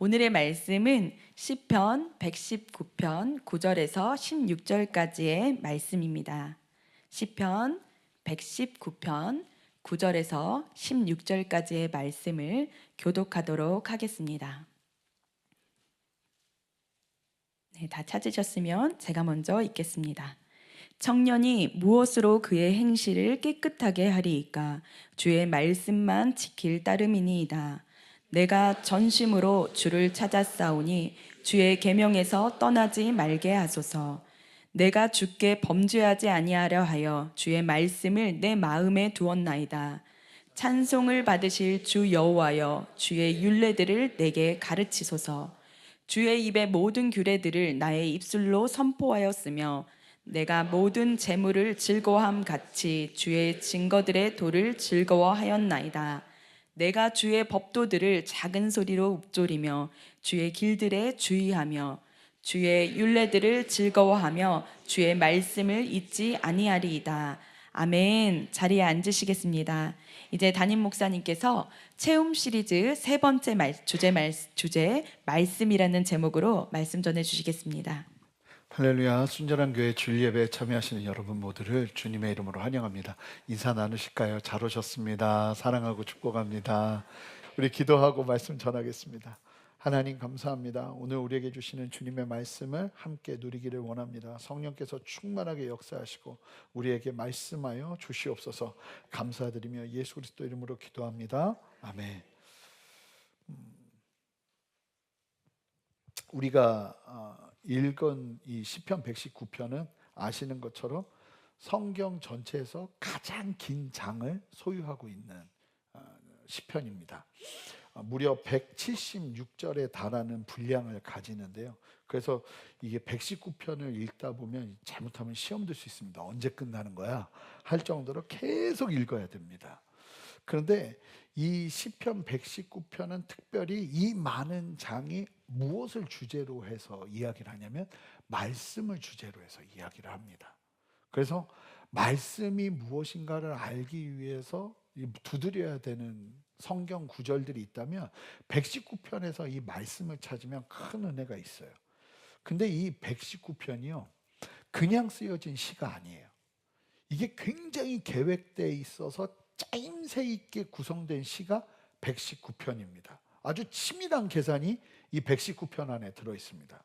오늘의 말씀은 시편 119편 9절에서 16절까지의 말씀입니다. 시편 119편 9절에서 16절까지의 말씀을 교독하도록 하겠습니다. 네, 다 찾으셨으면 제가 먼저 읽겠습니다. 청년이 무엇으로 그의 행실을 깨끗하게 하리이까? 주의 말씀만 지킬 따름이니이다. 내가 전심으로 주를 찾았사오니 주의 계명에서 떠나지 말게 하소서. 내가 주께 범죄하지 아니하려 하여 주의 말씀을 내 마음에 두었나이다. 찬송을 받으실 주 여호와여, 주의 율례들을 내게 가르치소서. 주의 입의 모든 규례들을 나의 입술로 선포하였으며 내가 모든 재물을 즐거워함 같이 주의 증거들의 도를 즐거워하였나이다. 내가 주의 법도들을 작은 소리로 읊조리며 주의 길들에 주의하며 주의 율례들을 즐거워하며 주의 말씀을 잊지 아니하리이다. 아멘. 자리에 앉으시겠습니다. 이제 담임 목사님께서 체험 시리즈 세 번째 주제 말씀이라는 제목으로 말씀 전해 주시겠습니다. 할렐루야. 순전한 교회 주일 예배에 참여하시는 여러분 모두를 주님의 이름으로 환영합니다. 인사 나누실까요? 잘 오셨습니다. 사랑하고 축복합니다. 우리 기도하고 말씀 전하겠습니다. 하나님 감사합니다. 오늘 우리에게 주시는 주님의 말씀을 함께 누리기를 원합니다. 성령께서 충만하게 역사하시고 우리에게 말씀하여 주시옵소서. 감사드리며 예수 그리스도 이름으로 기도합니다. 아멘. 우리가 읽은 이 시편 119편은 아시는 것처럼 성경 전체에서 가장 긴 장을 소유하고 있는 시편입니다. 무려 176절에 달하는 분량을 가지는데요. 그래서 이게 119편을 읽다 보면 잘못하면 시험 들 수 있습니다. 언제 끝나는 거야? 할 정도로 계속 읽어야 됩니다. 그런데 이 시편 119편은 특별히 이 많은 장이 무엇을 주제로 해서 이야기를 하냐면 말씀을 주제로 해서 이야기를 합니다. 그래서 말씀이 무엇인가를 알기 위해서 두드려야 되는 성경 구절들이 있다면 119편에서 이 말씀을 찾으면 큰 은혜가 있어요. 근데 이 119편이요 그냥 쓰여진 시가 아니에요. 이게 굉장히 계획되어 있어서 짜임새 있게 구성된 시가 119편입니다. 아주 치밀한 계산이 이 119편 안에 들어있습니다.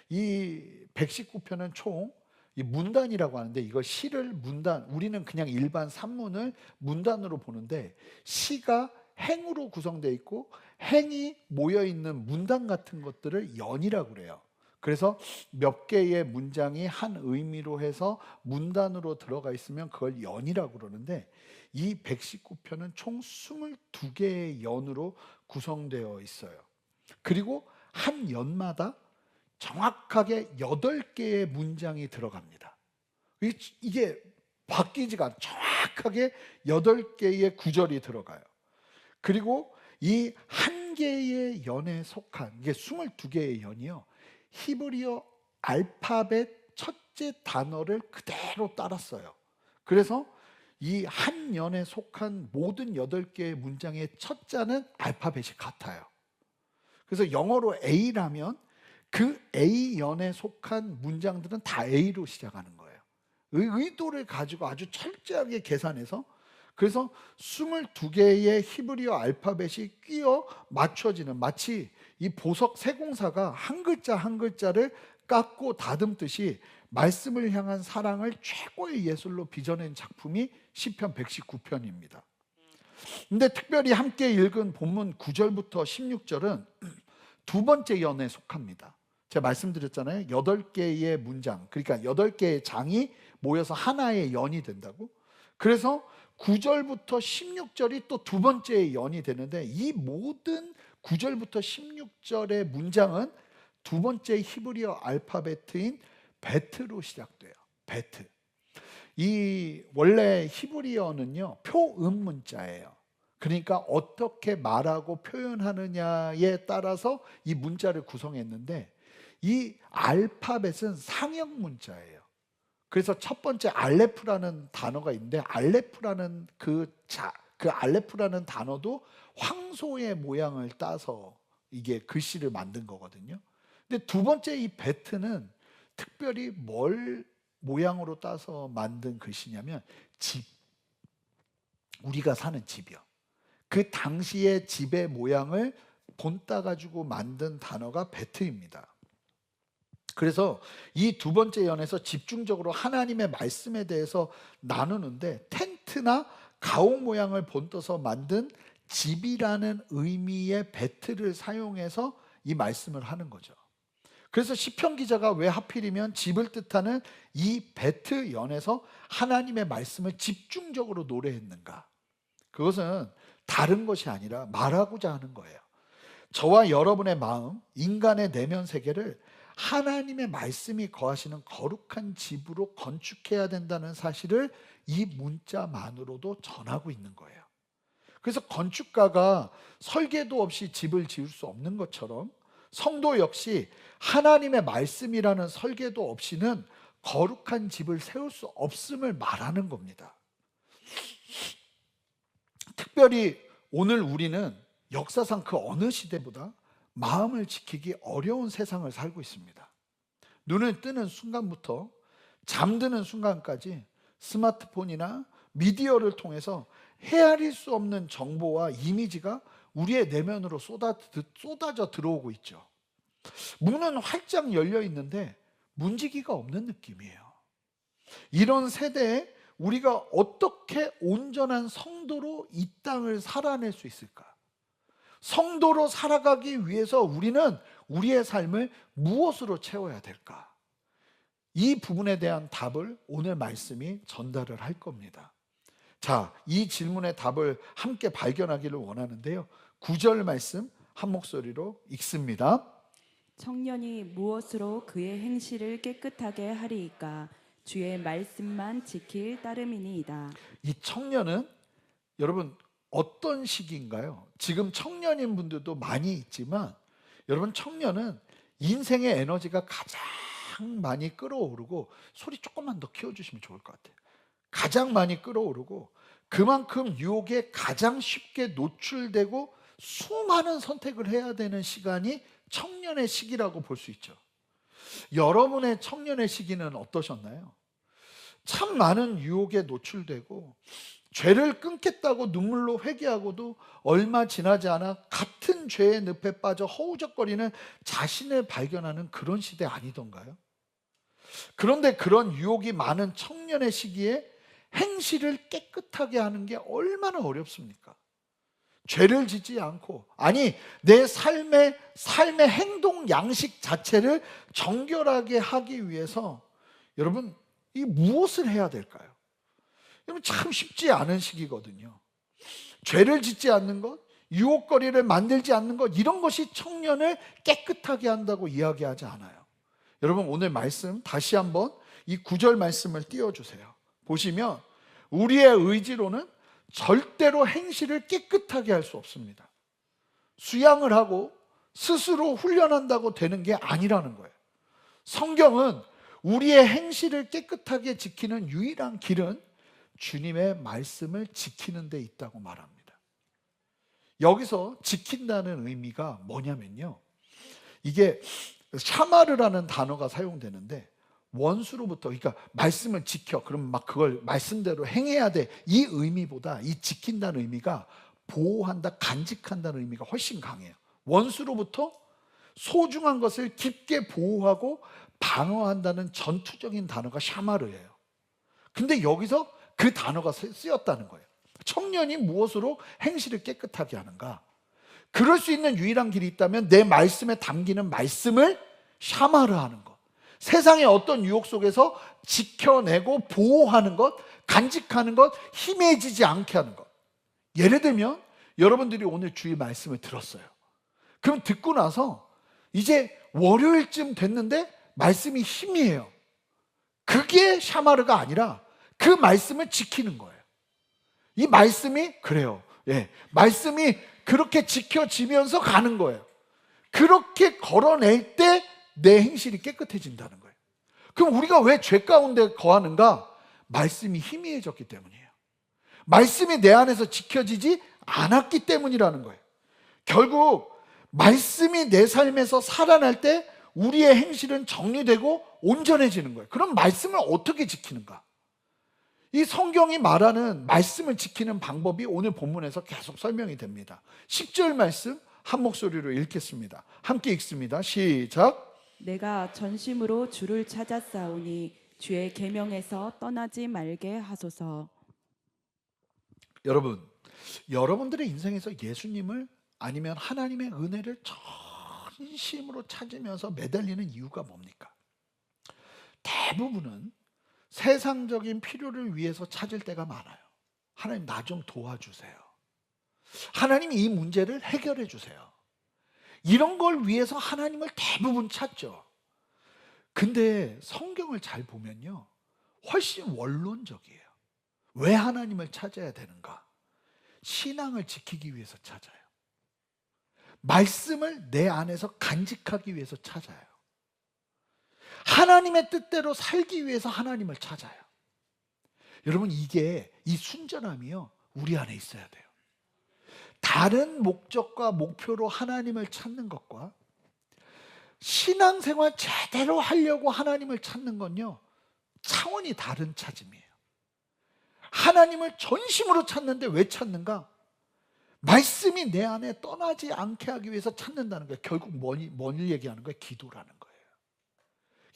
이 119편은 총 이 문단이라고 하는데 이거 시를 문단, 우리는 그냥 일반 산문을 문단으로 보는데 시가 행으로 구성되어 있고 행이 모여있는 문단 같은 것들을 연이라고 그래요. 그래서 몇 개의 문장이 한 의미로 해서 문단으로 들어가 있으면 그걸 연이라고 그러는데 이 119편은 총 22개의 연으로 구성되어 있어요. 그리고 한 연마다 정확하게 8개의 문장이 들어갑니다. 이게 바뀌지가 않아요. 정확하게 8개의 구절이 들어가요. 그리고 이 한 개의 연에 속한 이게 22개의 연이요. 히브리어 알파벳 첫째 단어를 그대로 따랐어요. 그래서 이 한 연에 속한 모든 8개의 문장의 첫 자는 알파벳이 같아요. 그래서 영어로 A라면 그 A연에 속한 문장들은 다 A로 시작하는 거예요. 의도를 가지고 아주 철저하게 계산해서 그래서 22개의 히브리어 알파벳이 끼어 맞춰지는 마치 이 보석 세공사가 한 글자 한 글자를 깎고 다듬듯이 말씀을 향한 사랑을 최고의 예술로 빚어낸 작품이 시편 119편입니다. 근데 특별히 함께 읽은 본문 9절부터 16절은 두 번째 연에 속합니다. 제가 말씀드렸잖아요. 8개의 문장, 그러니까 8개의 장이 모여서 하나의 연이 된다고. 그래서 9절부터 16절이 또 두 번째의 연이 되는데 이 모든 9절부터 16절의 문장은 두 번째 히브리어 알파벳인 베트로 시작돼요. 베트. 이 원래 히브리어는요 표음 문자예요. 그러니까 어떻게 말하고 표현하느냐에 따라서 이 문자를 구성했는데 이 알파벳은 상형 문자예요. 그래서 첫 번째 알레프라는 단어가 있는데 알레프라는 그 알레프라는 단어도 황소의 모양을 따서 이게 글씨를 만든 거거든요. 근데 두 번째 이 베트는 특별히 뭘 모양으로 따서 만든 글씨냐면 집, 우리가 사는 집이요. 그 당시의 집의 모양을 본따 가지고 만든 단어가 베트입니다. 그래서 이 두 번째 연에서 집중적으로 하나님의 말씀에 대해서 나누는데 텐트나 가옥 모양을 본떠서 만든 집이라는 의미의 베트를 사용해서 이 말씀을 하는 거죠. 그래서 시편 기자가 왜 하필이면 집을 뜻하는 이 베트 연에서 하나님의 말씀을 집중적으로 노래했는가? 그것은 다른 것이 아니라 말하고자 하는 거예요. 저와 여러분의 마음, 인간의 내면 세계를 하나님의 말씀이 거하시는 거룩한 집으로 건축해야 된다는 사실을 이 문자만으로도 전하고 있는 거예요. 그래서 건축가가 설계도 없이 집을 지을 수 없는 것처럼 성도 역시 하나님의 말씀이라는 설계도 없이는 거룩한 집을 세울 수 없음을 말하는 겁니다. 특별히 오늘 우리는 역사상 그 어느 시대보다 마음을 지키기 어려운 세상을 살고 있습니다. 눈을 뜨는 순간부터 잠드는 순간까지 스마트폰이나 미디어를 통해서 헤아릴 수 없는 정보와 이미지가 우리의 내면으로 쏟아져 들어오고 있죠. 문은 활짝 열려 있는데 문지기가 없는 느낌이에요. 이런 세대에 우리가 어떻게 온전한 성도로 이 땅을 살아낼 수 있을까? 성도로 살아가기 위해서 우리는 우리의 삶을 무엇으로 채워야 될까? 이 부분에 대한 답을 오늘 말씀이 전달을 할 겁니다. 자, 이 질문의 답을 함께 발견하기를 원하는데요. 9절 말씀 한 목소리로 읽습니다. 청년이 무엇으로 그의 행실을 깨끗하게 하리이까? 주의 말씀만 지킬 따름이니이다. 이 청년은 여러분 어떤 시기인가요? 지금 청년인 분들도 많이 있지만 여러분 청년은 인생의 에너지가 가장 많이 끌어오르고 소리 조금만 더 키워주시면 좋을 것 같아요. 가장 많이 끌어오르고 그만큼 유혹에 가장 쉽게 노출되고 수많은 선택을 해야 되는 시간이 청년의 시기라고 볼 수 있죠. 여러분의 청년의 시기는 어떠셨나요? 참 많은 유혹에 노출되고 죄를 끊겠다고 눈물로 회개하고도 얼마 지나지 않아 같은 죄의 늪에 빠져 허우적거리는 자신을 발견하는 그런 시대 아니던가요? 그런데 그런 유혹이 많은 청년의 시기에 행실을 깨끗하게 하는 게 얼마나 어렵습니까? 죄를 짓지 않고, 아니 내 삶의 행동 양식 자체를 정결하게 하기 위해서 여러분 이 무엇을 해야 될까요? 여러분 참 쉽지 않은 시기거든요. 죄를 짓지 않는 것, 유혹거리를 만들지 않는 것, 이런 것이 청년을 깨끗하게 한다고 이야기하지 않아요. 여러분 오늘 말씀 다시 한번 이 9절 말씀을 띄워주세요. 보시면 우리의 의지로는 절대로 행실을 깨끗하게 할 수 없습니다. 수양을 하고 스스로 훈련한다고 되는 게 아니라는 거예요. 성경은 우리의 행실을 깨끗하게 지키는 유일한 길은 주님의 말씀을 지키는 데 있다고 말합니다. 여기서 지킨다는 의미가 뭐냐면요, 이게 샤마르라는 단어가 사용되는데 원수로부터, 그러니까 말씀을 지켜, 그러면 막 그걸 말씀대로 행해야 돼, 이 의미보다 이 지킨다는 의미가 보호한다, 간직한다는 의미가 훨씬 강해요. 원수로부터 소중한 것을 깊게 보호하고 방어한다는 전투적인 단어가 샤마르예요. 근데 여기서 그 단어가 쓰였다는 거예요. 청년이 무엇으로 행실을 깨끗하게 하는가? 그럴 수 있는 유일한 길이 있다면 내 말씀에 담기는 말씀을 샤마르하는 것, 세상의 어떤 유혹 속에서 지켜내고 보호하는 것, 간직하는 것, 희미해지지 않게 하는 것. 예를 들면 여러분들이 오늘 주일 말씀을 들었어요. 그럼 듣고 나서 이제 월요일쯤 됐는데 말씀이 희미해요. 그게 샤마르가 아니라 그 말씀을 지키는 거예요. 이 말씀이 그래요. 예, 말씀이 그렇게 지켜지면서 가는 거예요. 그렇게 걸어낼 때 내 행실이 깨끗해진다는 거예요. 그럼 우리가 왜 죄 가운데 거하는가? 말씀이 희미해졌기 때문이에요. 말씀이 내 안에서 지켜지지 않았기 때문이라는 거예요. 결국 말씀이 내 삶에서 살아날 때 우리의 행실은 정리되고 온전해지는 거예요. 그럼 말씀을 어떻게 지키는가? 이 성경이 말하는 말씀을 지키는 방법이 오늘 본문에서 계속 설명이 됩니다. 10절 말씀 한 목소리로 읽겠습니다. 함께 읽습니다. 시작. 내가 전심으로 주를 찾았사오니 주의 계명에서 떠나지 말게 하소서. 여러분, 여러분들의 인생에서 예수님을 아니면 하나님의 은혜를 전심으로 찾으면서 매달리는 이유가 뭡니까? 대부분은 세상적인 필요를 위해서 찾을 때가 많아요. 하나님, 나 좀 도와주세요. 하나님, 이 문제를 해결해 주세요. 이런 걸 위해서 하나님을 대부분 찾죠. 근데 성경을 잘 보면요, 훨씬 원론적이에요. 왜 하나님을 찾아야 되는가? 신앙을 지키기 위해서 찾아요. 말씀을 내 안에서 간직하기 위해서 찾아요. 하나님의 뜻대로 살기 위해서 하나님을 찾아요. 여러분, 이 순전함이요, 우리 안에 있어야 돼요. 다른 목적과 목표로 하나님을 찾는 것과 신앙생활 제대로 하려고 하나님을 찾는 건요, 차원이 다른 찾음이에요. 하나님을 전심으로 찾는데 왜 찾는가? 말씀이 내 안에 떠나지 않게 하기 위해서 찾는다는 거예요. 결국 뭘 얘기하는 거예요? 기도라는 거예요.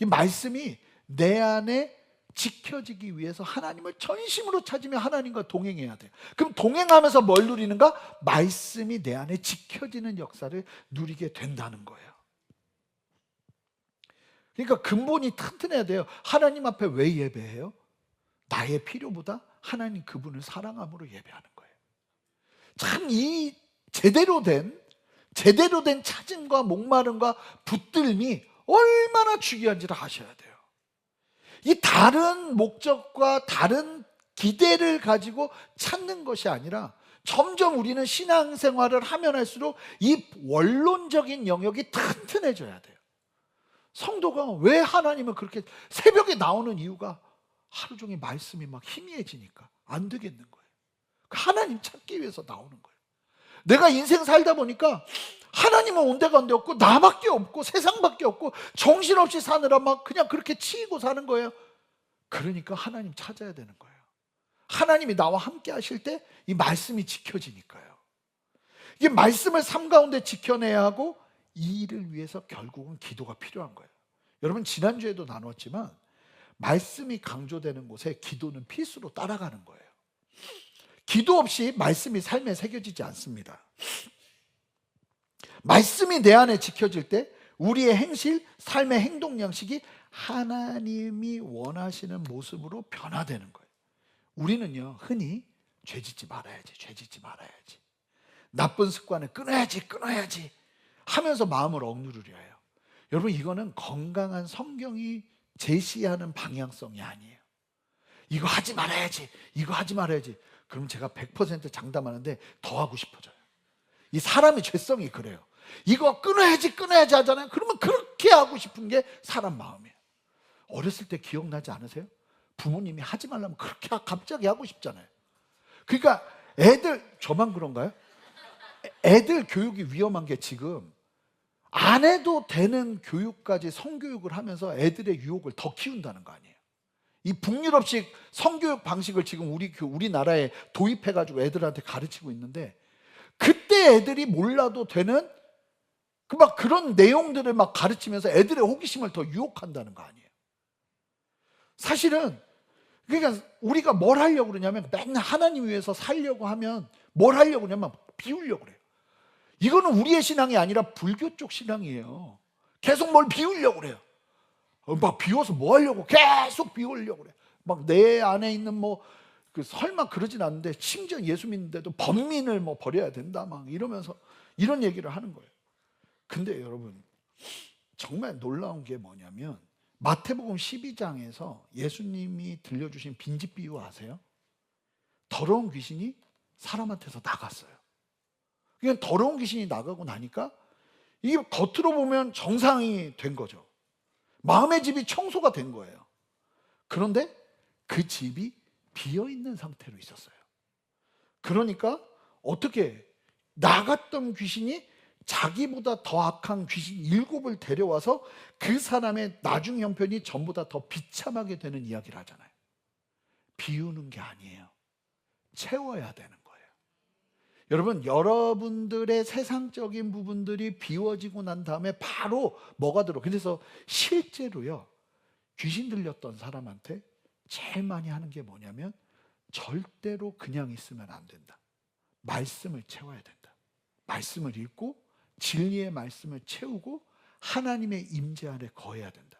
이 말씀이 내 안에 지켜지기 위해서 하나님을 전심으로 찾으며 하나님과 동행해야 돼요. 그럼 동행하면서 뭘 누리는가? 말씀이 내 안에 지켜지는 역사를 누리게 된다는 거예요. 그러니까 근본이 튼튼해야 돼요. 하나님 앞에 왜 예배해요? 나의 필요보다 하나님 그분을 사랑함으로 예배하는 거예요. 참 이 제대로 된 찾음과 목마름과 붙들림이 얼마나 중요한지를 아셔야 돼요. 이 다른 목적과 다른 기대를 가지고 찾는 것이 아니라 점점 우리는 신앙생활을 하면 할수록 이 원론적인 영역이 튼튼해져야 돼요. 성도가 왜 하나님을 그렇게 새벽에 나오는 이유가 하루 종일 말씀이 막 희미해지니까 안 되겠는 거예요. 하나님 찾기 위해서 나오는 거예요. 내가 인생 살다 보니까 하나님은 온데간데 없고 나밖에 없고 세상밖에 없고 정신없이 사느라 막 그냥 그렇게 치이고 사는 거예요. 그러니까 하나님 찾아야 되는 거예요. 하나님이 나와 함께 하실 때 이 말씀이 지켜지니까요. 이 말씀을 삶 가운데 지켜내야 하고 이 일을 위해서 결국은 기도가 필요한 거예요. 여러분, 지난주에도 나눴지만 말씀이 강조되는 곳에 기도는 필수로 따라가는 거예요. 기도 없이 말씀이 삶에 새겨지지 않습니다. 말씀이 내 안에 지켜질 때 우리의 행실, 삶의 행동 양식이 하나님이 원하시는 모습으로 변화되는 거예요. 우리는요, 흔히 죄짓지 말아야지, 나쁜 습관을 끊어야지 하면서 마음을 억누르려 해요. 여러분, 이거는 건강한 성경이 제시하는 방향성이 아니에요. 이거 하지 말아야지. 그럼 제가 100% 장담하는데 더 하고 싶어져요. 이 사람의 죄성이 그래요. 이거 끊어야지 하잖아요. 그러면 그렇게 하고 싶은 게 사람 마음이에요. 어렸을 때 기억나지 않으세요? 부모님이 하지 말라면 그렇게 갑자기 하고 싶잖아요. 그러니까 저만 그런가요? 애들 교육이 위험한 게 지금 안 해도 되는 교육까지 성교육을 하면서 애들의 유혹을 더 키운다는 거 아니에요. 이 북유럽식 성교육 방식을 지금 우리나라에 도입해가지고 애들한테 가르치고 있는데, 그때 애들이 몰라도 되는 그런 내용들을 막 가르치면서 애들의 호기심을 더 유혹한다는 거 아니에요. 사실은 그러니까 우리가 뭘 하려고 그러냐면 맨날 하나님 위해서 살려고 하면 뭘 하려고 그러냐면 비우려고 그래요. 이거는 우리의 신앙이 아니라 불교 쪽 신앙이에요. 계속 뭘 비우려고 그래요. 막 비워서 뭐 하려고 계속 비우려고 그래. 막 내 안에 있는 설마 그러진 않는데 심지어 예수 믿는데도 범민을 버려야 된다 막 이러면서 이런 얘기를 하는 거예요. 근데 여러분, 정말 놀라운 게 뭐냐면 마태복음 12장에서 예수님이 들려주신 빈집 비유 아세요? 더러운 귀신이 사람한테서 나갔어요. 그냥 더러운 귀신이 나가고 나니까 이게 겉으로 보면 정상이 된 거죠. 마음의 집이 청소가 된 거예요. 그런데 그 집이 비어있는 상태로 있었어요. 그러니까 어떻게 나갔던 귀신이 자기보다 더 악한 귀신 7을 데려와서 그 사람의 나중 형편이 전보다 더 비참하게 되는 이야기를 하잖아요. 비우는 게 아니에요. 채워야 되는 거예요. 여러분, 여러분들의 세상적인 부분들이 비워지고 난 다음에 바로 뭐가 들어? 그래서 실제로요, 귀신 들렸던 사람한테 제일 많이 하는 게 뭐냐면 절대로 그냥 있으면 안 된다. 말씀을 채워야 된다. 말씀을 읽고 진리의 말씀을 채우고 하나님의 임재 안에 거해야 된다.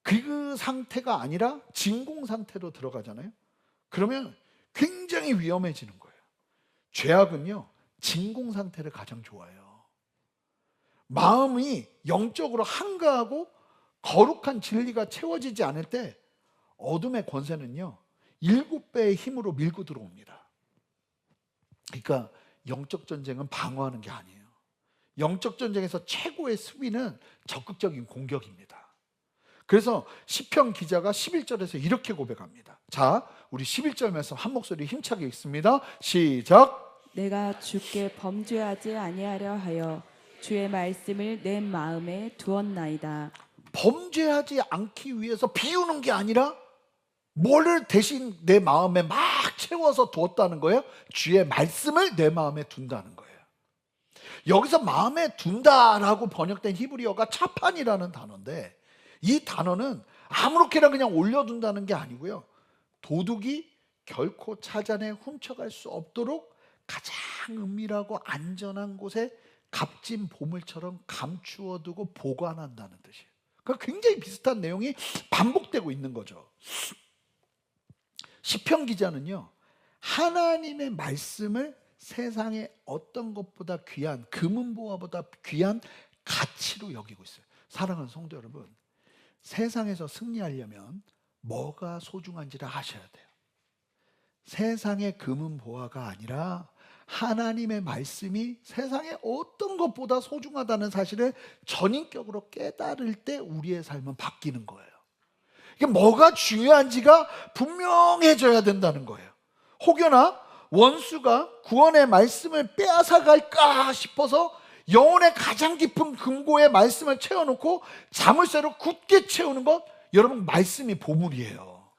그 상태가 아니라 진공 상태로 들어가잖아요. 그러면 굉장히 위험해지는 거예요. 죄악은요, 진공 상태를 가장 좋아해요. 마음이 영적으로 한가하고 거룩한 진리가 채워지지 않을 때 어둠의 권세는요 7배의 힘으로 밀고 들어옵니다. 그러니까 영적 전쟁은 방어하는 게 아니에요. 영적 전쟁에서 최고의 수비는 적극적인 공격입니다. 그래서 시편 기자가 11절에서 이렇게 고백합니다. 자, 우리 11절 말씀 한 목소리 힘차게 읽습니다. 시작. 내가 주께 범죄하지 아니하려 하여 주의 말씀을 내 마음에 두었나이다. 범죄하지 않기 위해서 비우는 게 아니라 뭐를 대신 내 마음에 막 채워서 두었다는 거예요? 주의 말씀을 내 마음에 둔다는 거예요. 여기서 마음에 둔다라고 번역된 히브리어가 차판이라는 단어인데, 이 단어는 아무렇게나 그냥 올려둔다는 게 아니고요, 도둑이 결코 찾아내 훔쳐갈 수 없도록 가장 은밀하고 안전한 곳에 값진 보물처럼 감추어두고 보관한다는 뜻이에요. 그러니까 굉장히 비슷한 내용이 반복되고 있는 거죠. 시편 기자는요, 하나님의 말씀을 세상의 어떤 것보다 귀한, 금은보화보다 귀한 가치로 여기고 있어요. 사랑하는 성도 여러분, 세상에서 승리하려면 뭐가 소중한지를 아셔야 돼요. 세상의 금은보화가 아니라 하나님의 말씀이 세상의 어떤 것보다 소중하다는 사실을 전인격으로 깨달을 때 우리의 삶은 바뀌는 거예요. 이게 뭐가 중요한지가 분명해져야 된다는 거예요. 혹여나 원수가 구원의 말씀을 빼앗아갈까 싶어서 영혼의 가장 깊은 금고에 말씀을 채워놓고 자물쇠로 굳게 채우는 것, 여러분, 말씀이 보물이에요.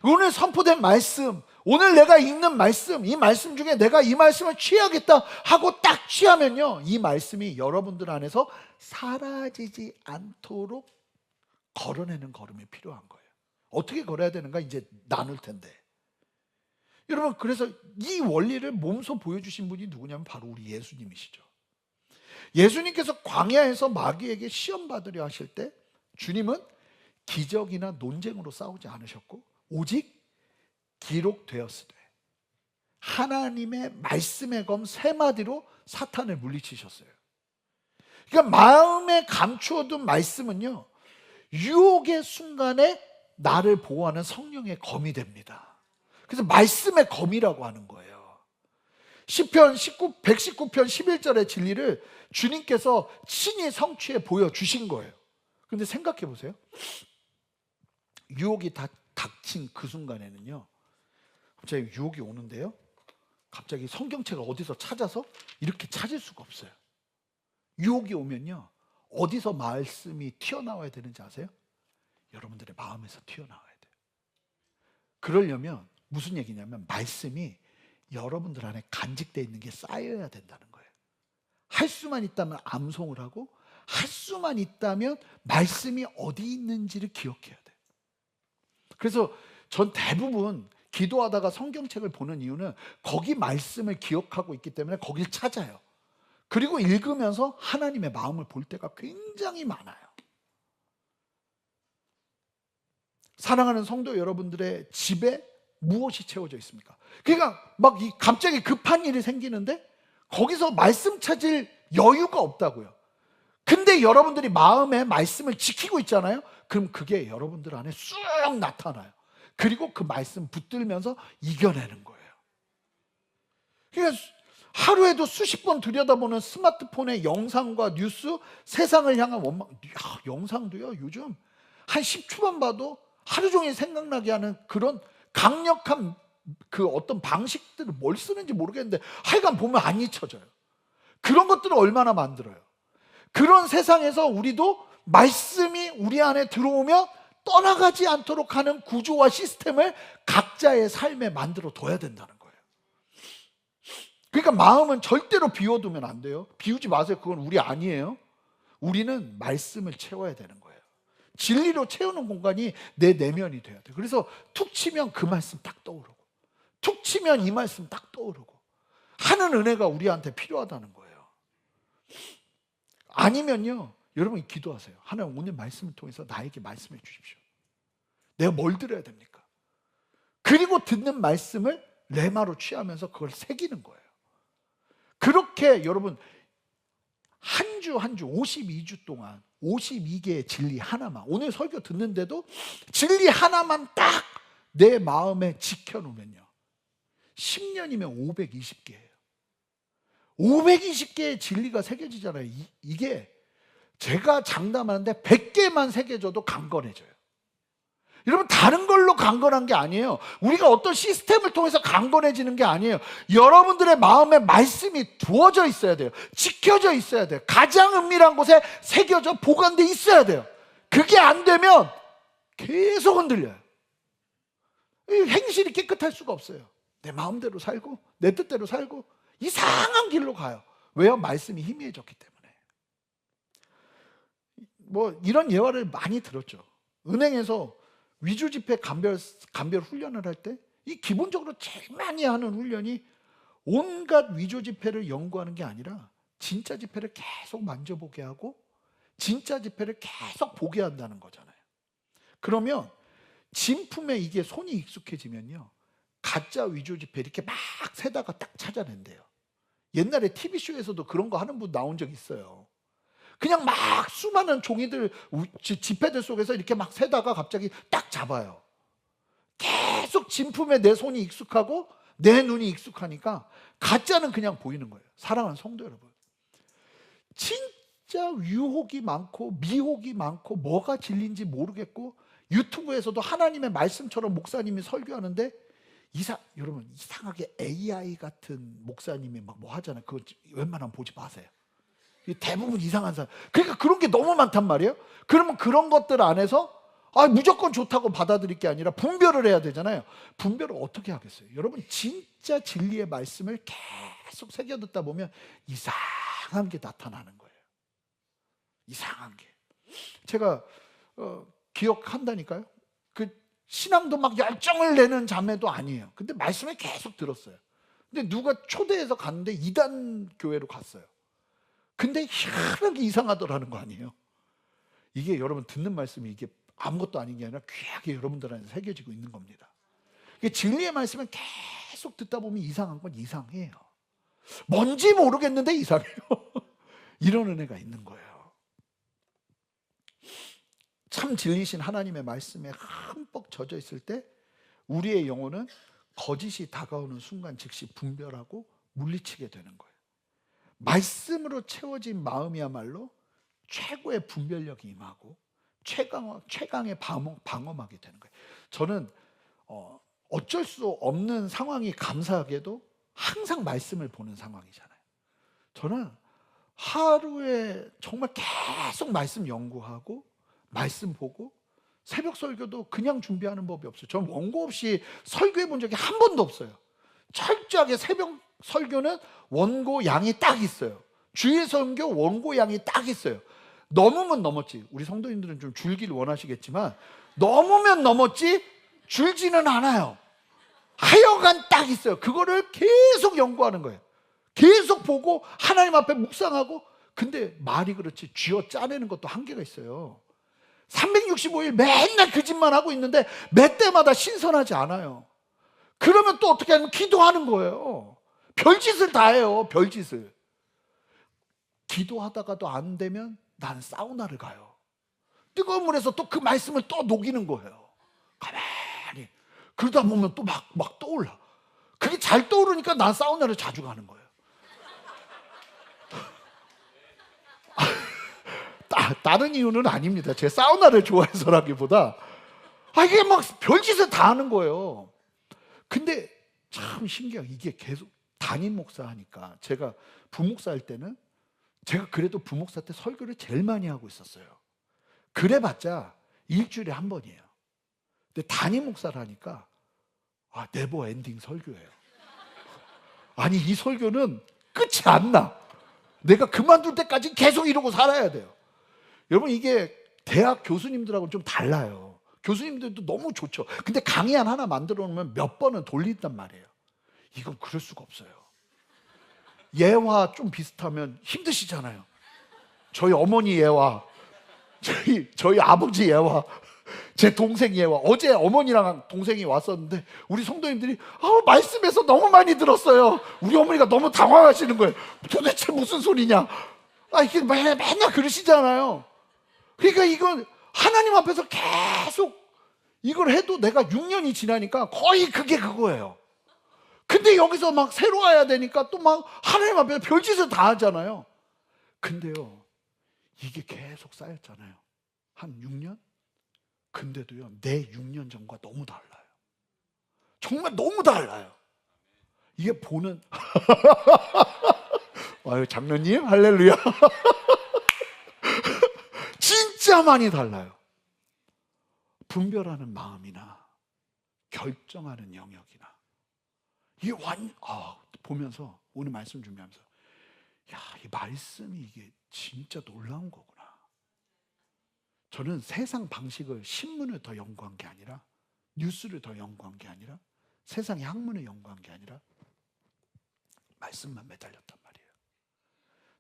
오늘 선포된 말씀, 오늘 내가 읽는 말씀, 이 말씀 중에 내가 이 말씀을 취하겠다 하고 딱 취하면요, 이 말씀이 여러분들 안에서 사라지지 않도록 걸어내는 걸음이 필요한 거예요. 어떻게 걸어야 되는가 이제 나눌 텐데, 여러분, 그래서 이 원리를 몸소 보여주신 분이 누구냐면 바로 우리 예수님이시죠. 예수님께서 광야에서 마귀에게 시험 받으려 하실 때 주님은 기적이나 논쟁으로 싸우지 않으셨고 오직 기록되었으되 하나님의 말씀의 검 3마디로 사탄을 물리치셨어요. 그러니까 마음에 감추어둔 말씀은요, 유혹의 순간에 나를 보호하는 성령의 검이 됩니다. 그래서 말씀의 검이라고 하는 거예요. 시편 119편 11절의 진리를 주님께서 친히 성취해 보여주신 거예요. 그런데 생각해 보세요. 유혹이 다 닥친 그 순간에는요, 갑자기 유혹이 오는데요, 갑자기 성경책을 어디서 찾아서 이렇게 찾을 수가 없어요. 유혹이 오면요, 어디서 말씀이 튀어나와야 되는지 아세요? 여러분들의 마음에서 튀어나와야 돼요. 그러려면 무슨 얘기냐면 말씀이 여러분들 안에 간직되어 있는 게 쌓여야 된다는 거예요. 할 수만 있다면 암송을 하고, 할 수만 있다면 말씀이 어디 있는지를 기억해야 돼요. 그래서 전 대부분 기도하다가 성경책을 보는 이유는 거기 말씀을 기억하고 있기 때문에 거길 찾아요. 그리고 읽으면서 하나님의 마음을 볼 때가 굉장히 많아요. 사랑하는 성도 여러분들의 집에 무엇이 채워져 있습니까? 그러니까 막 갑자기 급한 일이 생기는데 거기서 말씀 찾을 여유가 없다고요. 근데 여러분들이 마음에 말씀을 지키고 있잖아요. 그럼 그게 여러분들 안에 쑥 나타나요. 그리고 그 말씀 붙들면서 이겨내는 거예요. 그러니까 하루에도 수십 번 들여다보는 스마트폰의 영상과 뉴스, 세상을 향한 원망, 영상도요, 요즘 한 10초만 봐도 하루 종일 생각나게 하는 그런 강력한 그 어떤 방식들을 뭘 쓰는지 모르겠는데 하여간 보면 안 잊혀져요. 그런 것들을 얼마나 만들어요. 그런 세상에서 우리도 말씀이 우리 안에 들어오면 떠나가지 않도록 하는 구조와 시스템을 각자의 삶에 만들어 둬야 된다는 거예요. 그러니까 마음은 절대로 비워두면 안 돼요. 비우지 마세요. 그건 우리 아니에요. 우리는 말씀을 채워야 되는 거예요. 진리로 채우는 공간이 내 내면이 돼야 돼요. 그래서 툭 치면 그 말씀 딱 떠오르고, 툭 치면 이 말씀 딱 떠오르고 하는 은혜가 우리한테 필요하다는 거예요. 아니면요, 여러분 기도하세요. 하나님, 오늘 말씀을 통해서 나에게 말씀해 주십시오. 내가 뭘 들어야 됩니까? 그리고 듣는 말씀을 레마로 취하면서 그걸 새기는 거예요. 그렇게 여러분 한 주 한 주 52주 동안 52개의 진리 하나만, 오늘 설교 듣는데도 진리 하나만 딱 내 마음에 지켜놓으면요, 10년이면 520개예요. 520개의 진리가 새겨지잖아요. 이게 제가 장담하는데 100개만 새겨져도 강건해져요. 여러분, 다른 걸로 강건한 게 아니에요. 우리가 어떤 시스템을 통해서 강건해지는 게 아니에요. 여러분들의 마음에 말씀이 두어져 있어야 돼요. 지켜져 있어야 돼요. 가장 은밀한 곳에 새겨져 보관돼 있어야 돼요. 그게 안 되면 계속 흔들려요. 행실이 깨끗할 수가 없어요. 내 마음대로 살고 내 뜻대로 살고 이상한 길로 가요. 왜요? 말씀이 희미해졌기 때문에. 뭐 이런 예화를 많이 들었죠. 은행에서 위조 지폐 감별 훈련을 할 때 이 기본적으로 제일 많이 하는 훈련이 온갖 위조 지폐를 연구하는 게 아니라 진짜 지폐를 계속 만져보게 하고 진짜 지폐를 계속 보게 한다는 거잖아요. 그러면 진품에 이게 손이 익숙해지면요, 가짜 위조 지폐 이렇게 막 세다가 딱 찾아낸대요. 옛날에 TV쇼에서도 그런 거 하는 분 나온 적 있어요. 그냥 막 수많은 종이들, 지폐들 속에서 이렇게 막 세다가 갑자기 딱 잡아요. 계속 진품에 내 손이 익숙하고 내 눈이 익숙하니까 가짜는 그냥 보이는 거예요. 사랑하는 성도 여러분, 진짜 유혹이 많고 미혹이 많고 뭐가 진리인지 모르겠고 유튜브에서도 하나님의 말씀처럼 목사님이 설교하는데 여러분 이상하게 AI 같은 목사님이 막 뭐 하잖아요. 그거 웬만하면 보지 마세요. 대부분 이상한 사람. 그러니까 그런 게 너무 많단 말이에요. 그러면 그런 것들 안에서 무조건 좋다고 받아들일 게 아니라 분별을 해야 되잖아요. 분별을 어떻게 하겠어요? 여러분, 진짜 진리의 말씀을 계속 새겨 듣다 보면 이상한 게 나타나는 거예요. 이상한 게. 제가 기억한다니까요. 그 신앙도 막 열정을 내는 자매도 아니에요. 근데 말씀을 계속 들었어요. 근데 누가 초대해서 갔는데 이단 교회로 갔어요. 근데 희한하게 이상하더라는 거 아니에요. 이게 여러분 듣는 말씀이 이게 아무것도 아닌 게 아니라 귀하게 여러분들한테 새겨지고 있는 겁니다. 진리의 말씀을 계속 듣다 보면 이상한 건 이상해요. 뭔지 모르겠는데 이상해요. 이런 은혜가 있는 거예요. 참 진리신 하나님의 말씀에 흠뻑 젖어 있을 때 우리의 영혼은 거짓이 다가오는 순간 즉시 분별하고 물리치게 되는 거예요. 말씀으로 채워진 마음이야말로 최고의 분별력이 임하고 최강의 방어막이 되는 거예요. 저는 어쩔 수 없는 상황이 감사하게도 항상 말씀을 보는 상황이잖아요. 저는 하루에 정말 계속 말씀 연구하고 말씀 보고 새벽 설교도 그냥 준비하는 법이 없어요. 저는 원고 없이 설교해 본 적이 한 번도 없어요. 철저하게 새벽 설교는 원고 양이 딱 있어요. 주일 설교 원고 양이 딱 있어요. 넘으면 넘었지. 우리 성도님들은 좀 줄기를 원하시겠지만 넘으면 넘었지 줄지는 않아요. 하여간 딱 있어요. 그거를 계속 연구하는 거예요. 계속 보고 하나님 앞에 묵상하고. 근데 말이 그렇지 쥐어 짜내는 것도 한계가 있어요. 365일 맨날 그 짓만 하고 있는데 매 때마다 신선하지 않아요. 그러면 또 어떻게 하면 기도하는 거예요. 별짓을 다 해요. 별짓을. 기도하다가도 안 되면 난 사우나를 가요. 뜨거운 물에서 또 그 말씀을 또 녹이는 거예요. 가만히. 그러다 보면 또 막 떠올라. 그게 잘 떠오르니까 난 사우나를 자주 가는 거예요. 다른 이유는 아닙니다. 제가 사우나를 좋아해서라기보다 이게 막 별짓을 다 하는 거예요. 근데 참 신기하게 이게 계속 담임 목사 하니까 제가 부목사 할 때는 제가 그래도 부목사 때 설교를 제일 많이 하고 있었어요. 그래봤자 일주일에 한 번이에요. 근데 담임 목사를 하니까 네버 엔딩 설교예요. 아니 이 설교는 끝이 안 나. 내가 그만둘 때까지 계속 이러고 살아야 돼요. 여러분 이게 대학 교수님들하고는 좀 달라요. 교수님들도 너무 좋죠. 근데 강의안 하나 만들어 놓으면 몇 번은 돌린단 말이에요. 이건 그럴 수가 없어요. 예화 좀 비슷하면 힘드시잖아요. 저희 어머니 예화, 저희 아버지 예화, 제 동생 예화. 어제 어머니랑 동생이 왔었는데 우리 성도님들이 말씀에서 너무 많이 들었어요. 우리 어머니가 너무 당황하시는 거예요. 도대체 무슨 소리냐? 이게 맨날 그러시잖아요. 그러니까 이건 하나님 앞에서 계속 이걸 해도 내가 6년이 지나니까 거의 그게 그거예요. 근데 여기서 막 새로 와야 되니까 또 막 하나님 앞에서 별짓을 다 하잖아요. 근데요, 이게 계속 쌓였잖아요. 한 6년? 근데도요, 내 6년 전과 너무 달라요. 정말 너무 달라요. 이게 보는 아유 장로님 할렐루야. 진짜 많이 달라요. 분별하는 마음이나 결정하는 영역이나 이게 보면서 오늘 말씀 준비하면서 이 말씀이 이게 진짜 놀라운 거구나. 저는 세상 방식을 신문을 더 연구한 게 아니라 뉴스를 더 연구한 게 아니라 세상의 학문을 연구한 게 아니라 말씀만 매달렸단 말이에요.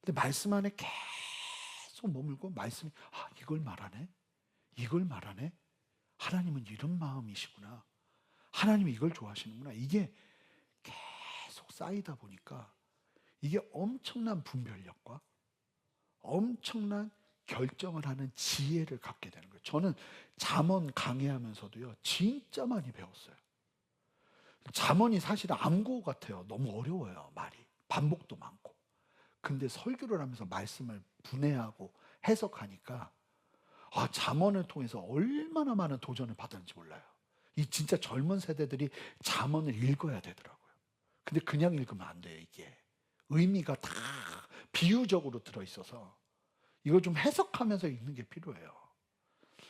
근데 말씀 안에 계속 머물고 말씀이 이걸 말하네? 이걸 말하네? 하나님은 이런 마음이시구나. 하나님이 이걸 좋아하시는구나. 이게 계속 쌓이다 보니까 이게 엄청난 분별력과 엄청난 결정을 하는 지혜를 갖게 되는 거예요. 저는 잠언 강의하면서도요, 진짜 많이 배웠어요. 잠언이 사실 암고 같아요. 너무 어려워요, 말이. 반복도 많고. 근데 설교를 하면서 말씀을 분해하고 해석하니까 잠언을 통해서 얼마나 많은 도전을 받았는지 몰라요. 이 진짜 젊은 세대들이 잠언을 읽어야 되더라고요. 근데 그냥 읽으면 안 돼요, 이게. 의미가 다 비유적으로 들어있어서 이걸 좀 해석하면서 읽는 게 필요해요.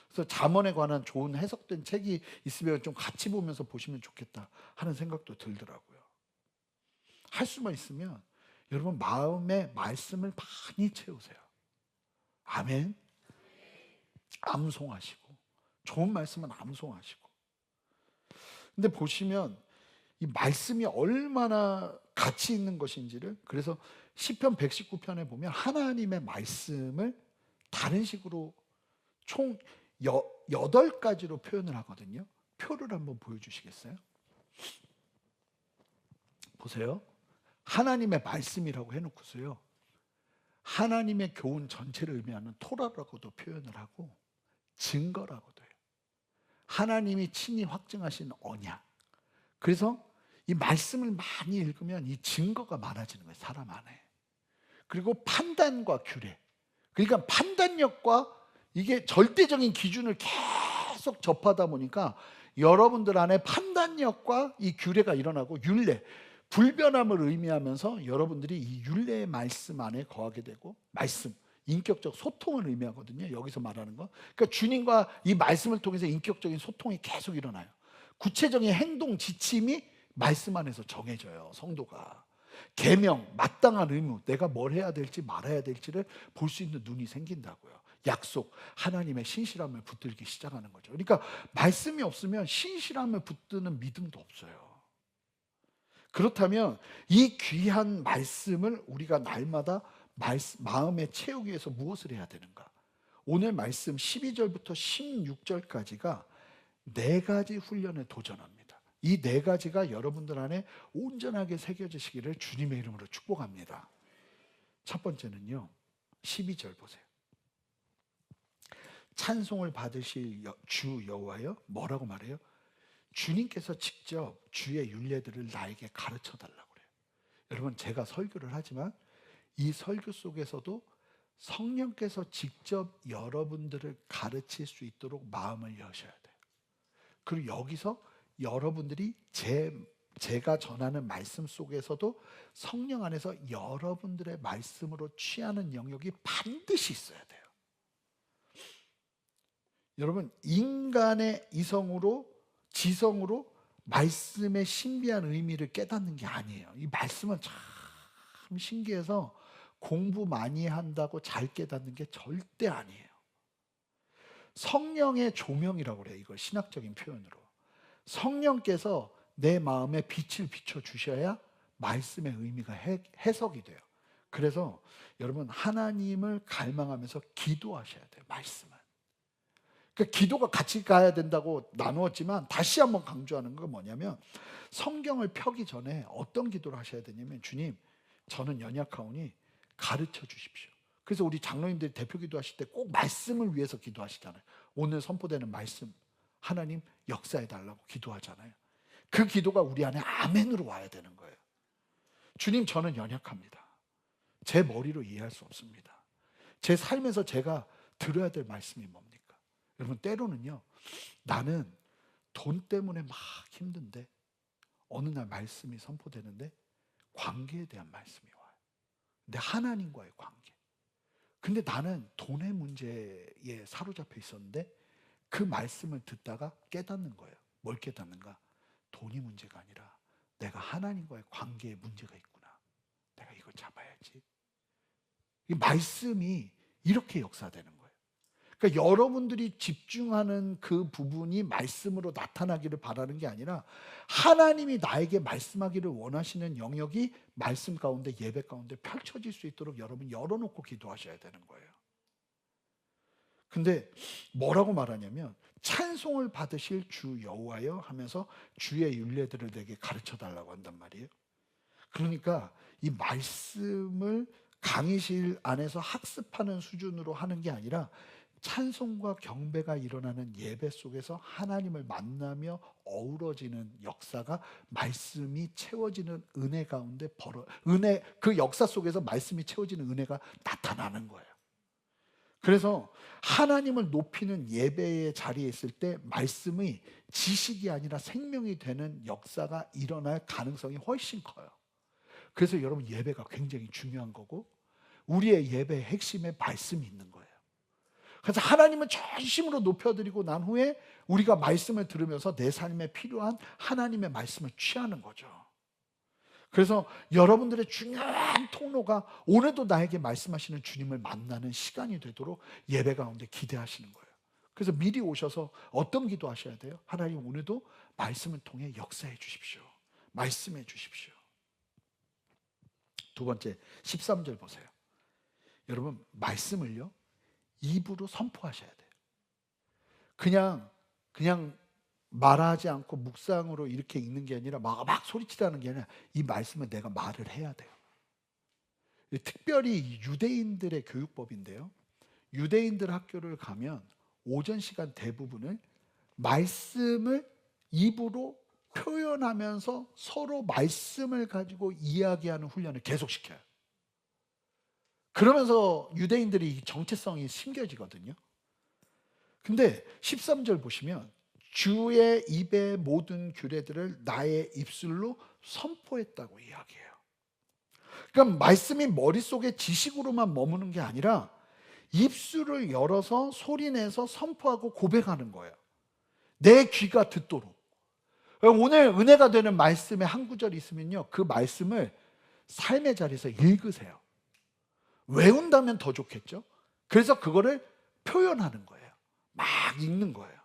그래서 잠언에 관한 좋은 해석된 책이 있으면 좀 같이 보면서 보시면 좋겠다 하는 생각도 들더라고요. 할 수만 있으면 여러분 마음에 말씀을 많이 채우세요. 아멘. 암송하시고 좋은 말씀은 암송하시고. 근데 보시면 이 말씀이 얼마나 가치 있는 것인지를, 그래서 시편 119편에 보면 하나님의 말씀을 다른 식으로 총 8가지로 표현을 하거든요. 표를 한번 보여주시겠어요? 보세요. 하나님의 말씀이라고 해놓고서요, 하나님의 교훈 전체를 의미하는 토라라고도 표현을 하고 증거라고도 해요. 하나님이 친히 확증하신 언약. 그래서 이 말씀을 많이 읽으면 이 증거가 많아지는 거예요, 사람 안에. 그리고 판단과 규례. 그러니까 판단력과 이게 절대적인 기준을 계속 접하다 보니까 여러분들 안에 판단력과 이 규례가 일어나고 율례, 불변함을 의미하면서 여러분들이 이 율례의 말씀 안에 거하게 되고, 말씀, 인격적 소통을 의미하거든요, 여기서 말하는 거. 그러니까 주님과 이 말씀을 통해서 인격적인 소통이 계속 일어나요. 구체적인 행동 지침이 말씀 안에서 정해져요, 성도가. 계명, 마땅한 의무, 내가 뭘 해야 될지 말아야 될지를 볼 수 있는 눈이 생긴다고요. 약속, 하나님의 신실함을 붙들기 시작하는 거죠. 그러니까 말씀이 없으면 신실함을 붙드는 믿음도 없어요. 그렇다면 이 귀한 말씀을 우리가 날마다 마음에 채우기 위해서 무엇을 해야 되는가? 오늘 말씀 12절부터 16절까지가 4가지 훈련에 도전합니다. 이 4가지가 여러분들 안에 온전하게 새겨지시기를 주님의 이름으로 축복합니다. 첫 번째는요, 12절 보세요. 찬송을 받으실 주 여호와여, 뭐라고 말해요? 주님께서 직접 주의 율례들을 나에게 가르쳐 달라고 그래요. 여러분, 제가 설교를 하지만 이 설교 속에서도 성령께서 직접 여러분들을 가르칠 수 있도록 마음을 여셔야 돼요. 그리고 여기서 여러분들이 제 제가 전하는 말씀 속에서도 성령 안에서 여러분들의 말씀으로 취하는 영역이 반드시 있어야 돼요. 여러분, 인간의 이성으로, 지성으로 말씀의 신비한 의미를 깨닫는 게 아니에요. 이 말씀은 참 신기해서 공부 많이 한다고 잘 깨닫는 게 절대 아니에요. 성령의 조명이라고 그래요. 이걸 신학적인 표현으로. 성령께서 내 마음에 빛을 비춰 주셔야 말씀의 의미가 해석이 돼요. 그래서 여러분, 하나님을 갈망하면서 기도하셔야 돼요. 말씀은. 그러니까 기도가 같이 가야 된다고 나누었지만 다시 한번 강조하는 건 뭐냐면, 성경을 펴기 전에 어떤 기도를 하셔야 되냐면, 주님, 저는 연약하오니 가르쳐 주십시오. 그래서 우리 장로님들이 대표 기도하실 때 꼭 말씀을 위해서 기도하시잖아요. 오늘 선포되는 말씀 하나님 역사해 달라고 기도하잖아요. 그 기도가 우리 안에 아멘으로 와야 되는 거예요. 주님, 저는 연약합니다. 제 머리로 이해할 수 없습니다. 제 삶에서 제가 들어야 될 말씀이 뭡니까? 여러분, 때로는요, 나는 돈 때문에 막 힘든데 어느 날 말씀이 선포되는데 관계에 대한 말씀이 와요. 근데 하나님과의 관계. 근데 나는 돈의 문제에 사로잡혀 있었는데 그 말씀을 듣다가 깨닫는 거예요. 뭘 깨닫는가? 돈이 문제가 아니라 내가 하나님과의 관계에 문제가 있구나. 내가 이걸 잡아야지. 이 말씀이 이렇게 역사되는 거예요. 그러니까 여러분들이 집중하는 그 부분이 말씀으로 나타나기를 바라는 게 아니라 하나님이 나에게 말씀하기를 원하시는 영역이 말씀 가운데, 예배 가운데 펼쳐질 수 있도록 여러분 열어놓고 기도하셔야 되는 거예요. 근데 뭐라고 말하냐면, 찬송을 받으실 주 여호와여 하면서 주의 율례들을 내게 가르쳐 달라고 한단 말이에요. 그러니까 이 말씀을 강의실 안에서 학습하는 수준으로 하는 게 아니라 찬송과 경배가 일어나는 예배 속에서 하나님을 만나며 어우러지는 역사가, 말씀이 채워지는 은혜 가운데 그 역사 속에서 말씀이 채워지는 은혜가 나타나는 거예요. 그래서 하나님을 높이는 예배의 자리에 있을 때 말씀이 지식이 아니라 생명이 되는 역사가 일어날 가능성이 훨씬 커요. 그래서 여러분, 예배가 굉장히 중요한 거고 우리의 예배의 핵심에 말씀이 있는 거예요. 그래서 하나님을 전심으로 높여드리고 난 후에 우리가 말씀을 들으면서 내 삶에 필요한 하나님의 말씀을 취하는 거죠. 그래서 여러분들의 중요한 통로가 오늘도 나에게 말씀하시는 주님을 만나는 시간이 되도록 예배 가운데 기대하시는 거예요. 그래서 미리 오셔서 어떤 기도 하셔야 돼요? 하나님, 오늘도 말씀을 통해 역사해 주십시오. 말씀해 주십시오. 두 번째, 13절 보세요. 여러분, 말씀을요, 입으로 선포하셔야 돼요. 그냥 말하지 않고 묵상으로 이렇게 읽는 게 아니라 막 소리치라는 게 아니라 이 말씀을 내가 말을 해야 돼요. 특별히 유대인들의 교육법인데요, 유대인들 학교를 가면 오전 시간 대부분을 말씀을 입으로 표현하면서 서로 말씀을 가지고 이야기하는 훈련을 계속 시켜요. 그러면서 유대인들이 정체성이 심겨지거든요. 근데 13절 보시면 주의 입의 모든 규례들을 나의 입술로 선포했다고 이야기해요. 그러니까 말씀이 머릿속에 지식으로만 머무는 게 아니라 입술을 열어서 소리내서 선포하고 고백하는 거예요. 내 귀가 듣도록. 오늘 은혜가 되는 말씀에 한 구절이 있으면요, 그 말씀을 삶의 자리에서 읽으세요. 외운다면 더 좋겠죠. 그래서 그거를 표현하는 거예요. 막 읽는 거예요.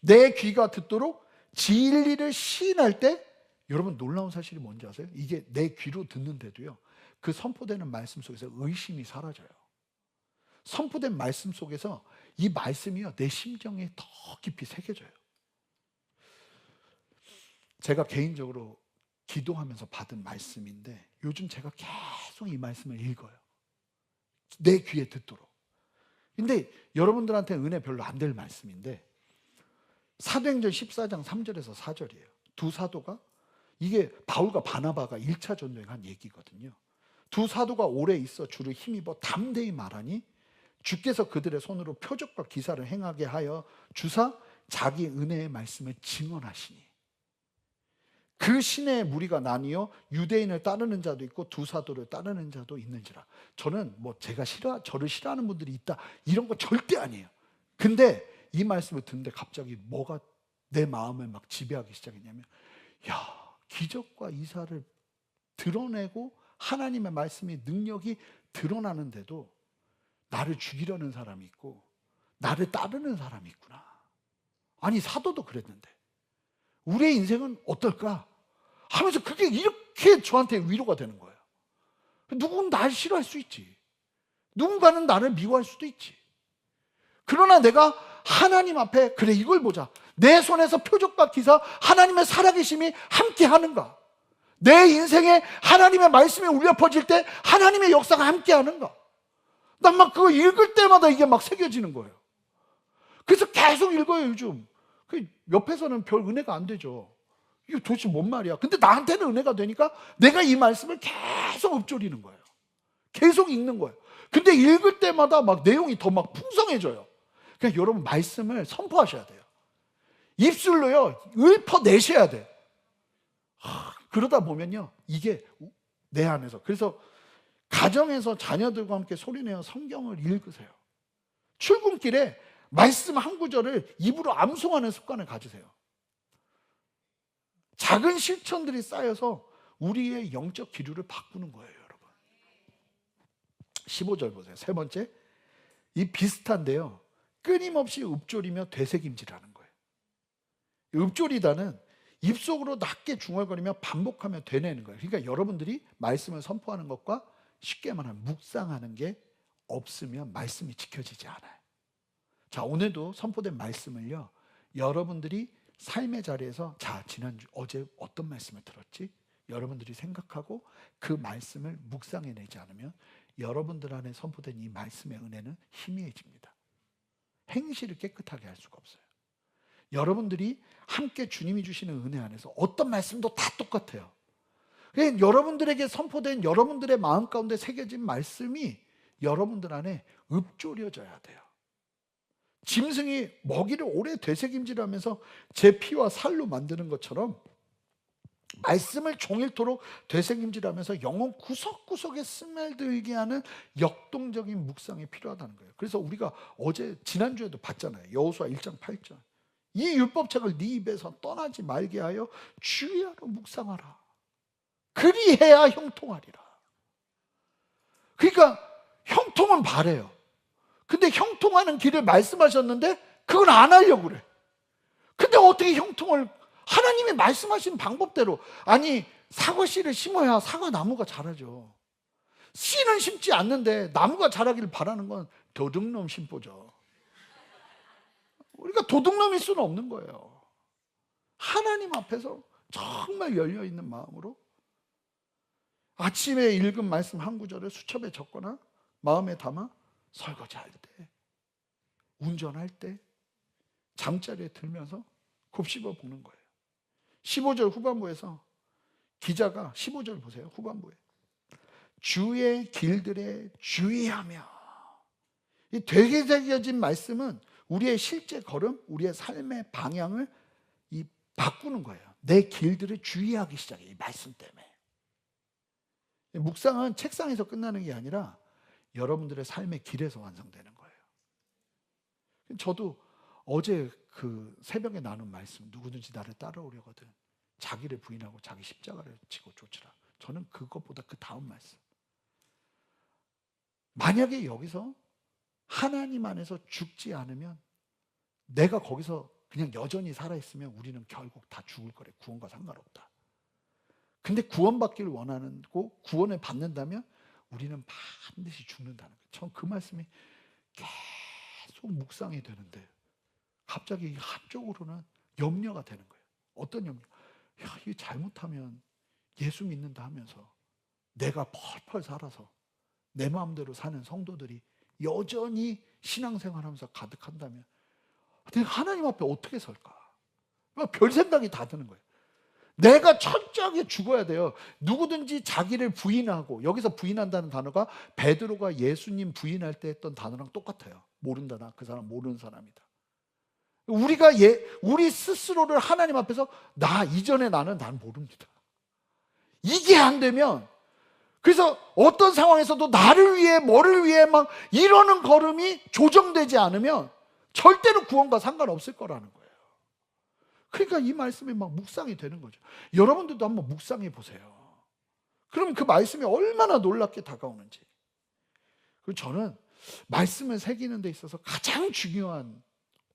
내 귀가 듣도록 진리를 시인할 때, 여러분 놀라운 사실이 뭔지 아세요? 이게 내 귀로 듣는데도요, 그 선포되는 말씀 속에서 의심이 사라져요. 선포된 말씀 속에서 이 말씀이요, 내 심정에 더 깊이 새겨져요. 제가 개인적으로 기도하면서 받은 말씀인데 요즘 제가 계속 이 말씀을 읽어요. 내 귀에 듣도록. 근데 여러분들한테 은혜 별로 안 될 말씀인데 사도행전 14장 3절에서 4절이에요. 두 사도가, 이게 바울과 바나바가 1차 전도에 간 얘기거든요. 두 사도가 오래 있어 주를 힘입어 담대히 말하니 주께서 그들의 손으로 표적과 기사를 행하게 하여 주사 자기 은혜의 말씀을 증언하시니. 그 신의 무리가 나뉘어 유대인을 따르는 자도 있고 두 사도를 따르는 자도 있는지라. 저는 뭐 제가 저를 싫어하는 분들이 있다 이런 거 절대 아니에요. 근데 이 말씀을 듣는데 갑자기 뭐가 내 마음을 막 지배하기 시작했냐면, 야, 기적과 이사를 드러내고 하나님의 말씀의 능력이 드러나는데도 나를 죽이려는 사람이 있고 나를 따르는 사람이 있구나. 아니, 사도도 그랬는데 우리의 인생은 어떨까 하면서 그게 이렇게 저한테 위로가 되는 거예요. 누군가는 나를 싫어할 수 있지, 누군가는 나를 미워할 수도 있지. 그러나 내가 하나님 앞에, 그래, 이걸 보자. 내 손에서 표적과 기사, 하나님의 살아계심이 함께 하는가? 내 인생에 하나님의 말씀이 울려 퍼질 때 하나님의 역사가 함께 하는가? 난 막 그거 읽을 때마다 이게 막 새겨지는 거예요. 그래서 계속 읽어요, 요즘. 그 옆에서는 별 은혜가 안 되죠. 이거 도대체 뭔 말이야? 근데 나한테는 은혜가 되니까 내가 이 말씀을 계속 읊조리는 거예요. 계속 읽는 거예요. 근데 읽을 때마다 막 내용이 더 막 풍성해져요. 그러니까 여러분, 말씀을 선포하셔야 돼요. 입술로요, 읊어내셔야 돼요. 그러다 보면요, 이게 내 안에서. 그래서 가정에서 자녀들과 함께 소리내어 성경을 읽으세요. 출근길에 말씀 한 구절을 입으로 암송하는 습관을 가지세요. 작은 실천들이 쌓여서 우리의 영적 기류를 바꾸는 거예요, 여러분. 15절 보세요. 세 번째, 이 비슷한데요, 끊임없이 읊조리며 되새김질하는 거예요. 읊조리다는 입속으로 낮게 중얼거리며 반복하며 되뇌는 거예요. 그러니까 여러분들이 말씀을 선포하는 것과 쉽게 말하면 묵상하는 게 없으면 말씀이 지켜지지 않아요. 자, 오늘도 선포된 말씀을요, 여러분들이 삶의 자리에서, 자, 지난주 어제 어떤 말씀을 들었지? 여러분들이 생각하고 그 말씀을 묵상해내지 않으면 여러분들 안에 선포된 이 말씀의 은혜는 희미해집니다. 행실을 깨끗하게 할 수가 없어요. 여러분들이 함께 주님이 주시는 은혜 안에서 어떤 말씀도 다 똑같아요. 그러니까 여러분들에게 선포된, 여러분들의 마음 가운데 새겨진 말씀이 여러분들 안에 읊조려져야 돼요. 짐승이 먹이를 오래 되새김질하면서 제 피와 살로 만드는 것처럼 말씀을 종일토록 되새김질하면서 영혼 구석구석에 스며들게 하는 역동적인 묵상이 필요하다는 거예요. 그래서 우리가 지난주에도 봤잖아요. 여호수아 1장 8절. 이 율법책을 네 입에서 떠나지 말게 하여 주의하러 묵상하라. 그리해야 형통하리라. 그러니까 형통은 바래요. 근데 형통하는 길을 말씀하셨는데 그걸 안 하려고 그래. 근데 어떻게 형통을, 하나님이 말씀하신 방법대로. 아니, 사과 씨를 심어야 사과 나무가 자라죠. 씨는 심지 않는데 나무가 자라기를 바라는 건 도둑놈 심보죠. 우리가 도둑놈일 수는 없는 거예요. 하나님 앞에서 정말 열려있는 마음으로 아침에 읽은 말씀 한 구절을 수첩에 적거나 마음에 담아 설거지할 때, 운전할 때, 잠자리에 들면서 곱씹어 보는 거예요. 15절 후반부에서 기자가 15절 보세요. 후반부에 주의 길들에 주의하며, 이 되게 새겨진 말씀은 우리의 실제 걸음, 우리의 삶의 방향을 바꾸는 거예요. 내 길들을 주의하기 시작해요. 이 말씀 때문에. 묵상은 책상에서 끝나는 게 아니라 여러분들의 삶의 길에서 완성되는 거예요. 저도 어제 그 새벽에 나눈 말씀, 누구든지 나를 따라오려거든 자기를 부인하고 자기 십자가를 지고 쫓으라. 저는 그것보다 그 다음 말씀. 만약에 여기서 하나님 안에서 죽지 않으면, 내가 거기서 그냥 여전히 살아있으면 우리는 결국 다 죽을 거래. 구원과 상관없다. 근데 구원받기를 원하고 구원을 받는다면 우리는 반드시 죽는다는 거예요. 전 그 말씀이 계속 묵상이 되는데 갑자기 한쪽으로는 염려가 되는 거예요. 어떤 염려? 야, 이거 잘못하면 예수 믿는다 하면서 내가 펄펄 살아서 내 마음대로 사는 성도들이 여전히 신앙생활하면서 가득한다면 내가 하나님 앞에 어떻게 설까? 별 생각이 다 드는 거예요. 내가 철저하게 죽어야 돼요. 누구든지 자기를 부인하고, 여기서 부인한다는 단어가 베드로가 예수님 부인할 때 했던 단어랑 똑같아요. 모른다, 나 그 사람 모르는 사람이다. 우리 스스로를 하나님 앞에서 나 이전에 난 모릅니다. 이게 안 되면, 그래서 어떤 상황에서도 나를 위해 뭐를 위해 막 이러는 걸음이 조정되지 않으면 절대로 구원과 상관없을 거라는 거예요. 그러니까 이 말씀이 막 묵상이 되는 거죠. 여러분들도 한번 묵상해 보세요. 그럼 그 말씀이 얼마나 놀랍게 다가오는지. 그리고 저는 말씀을 새기는 데 있어서 가장 중요한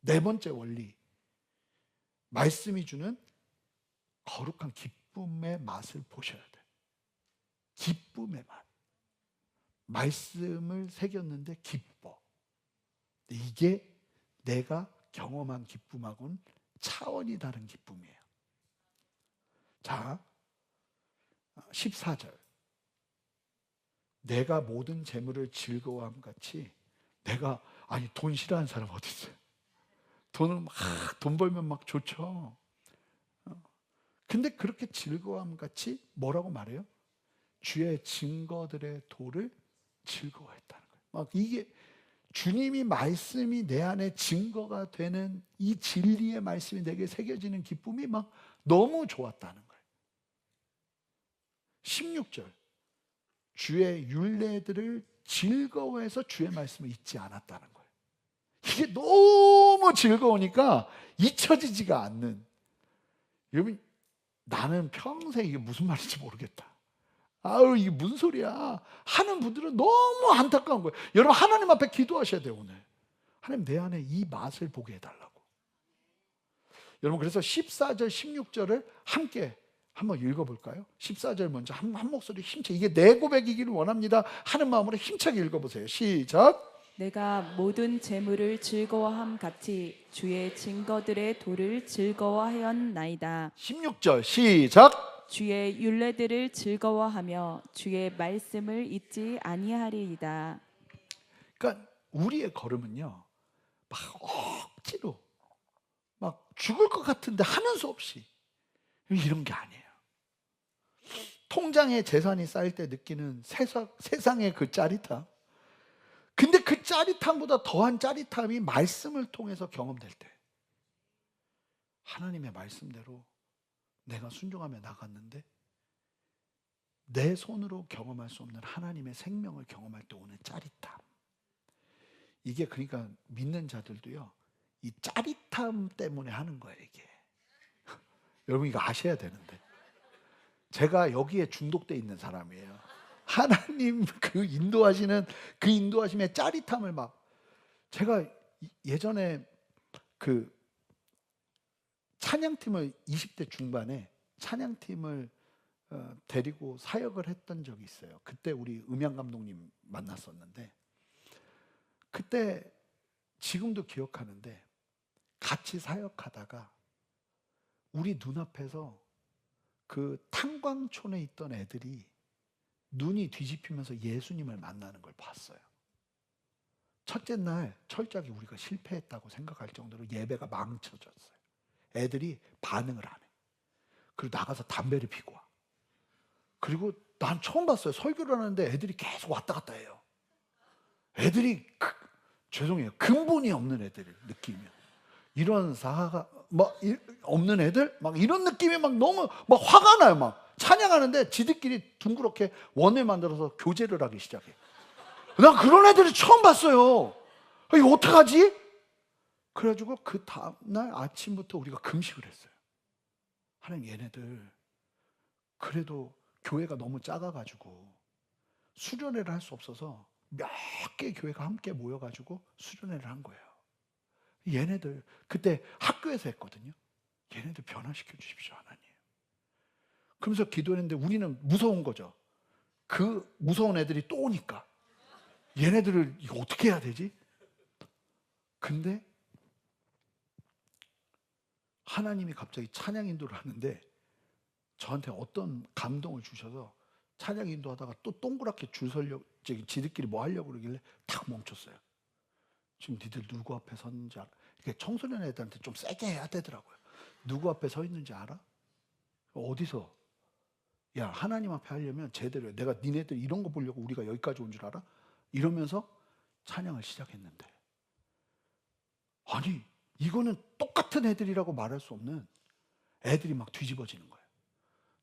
네 번째 원리, 말씀이 주는 거룩한 기쁨의 맛을 보셔야 돼요. 기쁨의 맛. 말씀을 새겼는데 기뻐. 이게 내가 경험한 기쁨하고는 차원이 다른 기쁨이에요. 자, 14절. 내가 모든 재물을 즐거워함 같이 아니 돈 싫어하는 사람 어디 있어요? 돈 벌면 막 좋죠. 근데 그렇게 즐거워함 같이 뭐라고 말해요? 주의 증거들의 도를 즐거워했다는 거예요. 막 이게 주님이 말씀이 내 안에 증거가 되는 이 진리의 말씀이 내게 새겨지는 기쁨이 막 너무 좋았다는 거예요. 16절. 주의 율례들을 즐거워해서 주의 말씀을 잊지 않았다는 거예요. 이게 너무 즐거우니까 잊혀지지가 않는. 여러분, 나는 평생 이게 무슨 말인지 모르겠다, 아유 이게 무슨 소리야 하는 분들은 너무 안타까운 거예요. 여러분, 하나님 앞에 기도하셔야 돼요. 오늘 하나님, 내 안에 이 맛을 보게 해달라고. 여러분, 그래서 14절 16절을 함께 한번 읽어볼까요? 14절 먼저 한 목소리 힘차게, 이게 내 고백이기를 원합니다 하는 마음으로 힘차게 읽어보세요. 시작. 내가 모든 재물을 즐거워함 같이 주의 증거들의 도를 즐거워하였나이다. 16절 시작. 주의 율례들을 즐거워하며 주의 말씀을 잊지 아니하리이다. 그러니까 우리의 걸음은요, 막 억지로 막 죽을 것 같은데 하는 수 없이 이런 게 아니에요. 통장에 재산이 쌓일 때 느끼는 세상의 그 짜릿함. 근데 그 짜릿함보다 더한 짜릿함이 말씀을 통해서 경험될 때, 하나님의 말씀대로 내가 순종하며 나갔는데 내 손으로 경험할 수 없는 하나님의 생명을 경험할 때 오는 짜릿함. 이게 그러니까 믿는 자들도요, 이 짜릿함 때문에 하는 거예요, 이게. 여러분, 이거 아셔야 되는데. 제가 여기에 중독돼 있는 사람이에요. 하나님 그 인도하심의 짜릿함을 막. 제가 예전에 그 찬양팀을 20대 중반에 찬양팀을 데리고 사역을 했던 적이 있어요. 그때 우리 음향 감독님 만났었는데, 그때 지금도 기억하는데, 같이 사역하다가 우리 눈앞에서 그 탄광촌에 있던 애들이 눈이 뒤집히면서 예수님을 만나는 걸 봤어요. 첫째 날 철저하게 우리가 실패했다고 생각할 정도로 예배가 망쳐졌어요. 애들이 반응을 안 해. 그리고 나가서 담배를 피고 와. 그리고 난 처음 봤어요. 설교를 하는데 애들이 계속 왔다 갔다 해요. 애들이 죄송해요, 근본이 없는 애들 느낌이요. 이런 사가 막 없는 애들 막 이런 느낌이 막 너무 막 화가 나요. 막 찬양하는데 지들끼리 둥그렇게 원을 만들어서 교제를 하기 시작해. 난 그런 애들을 처음 봤어요. 이거 어떡하지? 그래가지고 그 다음날 아침부터 우리가 금식을 했어요. 하나님, 얘네들 그래도 교회가 너무 작아가지고 수련회를 할 수 없어서 몇 개 교회가 함께 모여가지고 수련회를 한 거예요. 얘네들 그때 학교에서 했거든요. 얘네들 변화시켜 주십시오, 하나님. 그러면서 기도했는데 우리는 무서운 거죠. 그 무서운 애들이 또 오니까 얘네들을 이거 어떻게 해야 되지? 근데 하나님이 갑자기 찬양 인도를 하는데 저한테 어떤 감동을 주셔서 찬양 인도하다가 또 동그랗게 줄 서려고, 지들끼리 뭐 하려고 그러길래 탁 멈췄어요. 지금 니들 누구 앞에 섰는지 알아? 이게 청소년 애들한테 좀 세게 해야 되더라고요. 누구 앞에 서 있는지 알아? 어디서? 야, 하나님 앞에 하려면 제대로 해. 내가 니네들 이런 거 보려고 우리가 여기까지 온 줄 알아? 이러면서 찬양을 시작했는데, 아니 이거는 똑같은 애들이라고 말할 수 없는 애들이 막 뒤집어지는 거예요.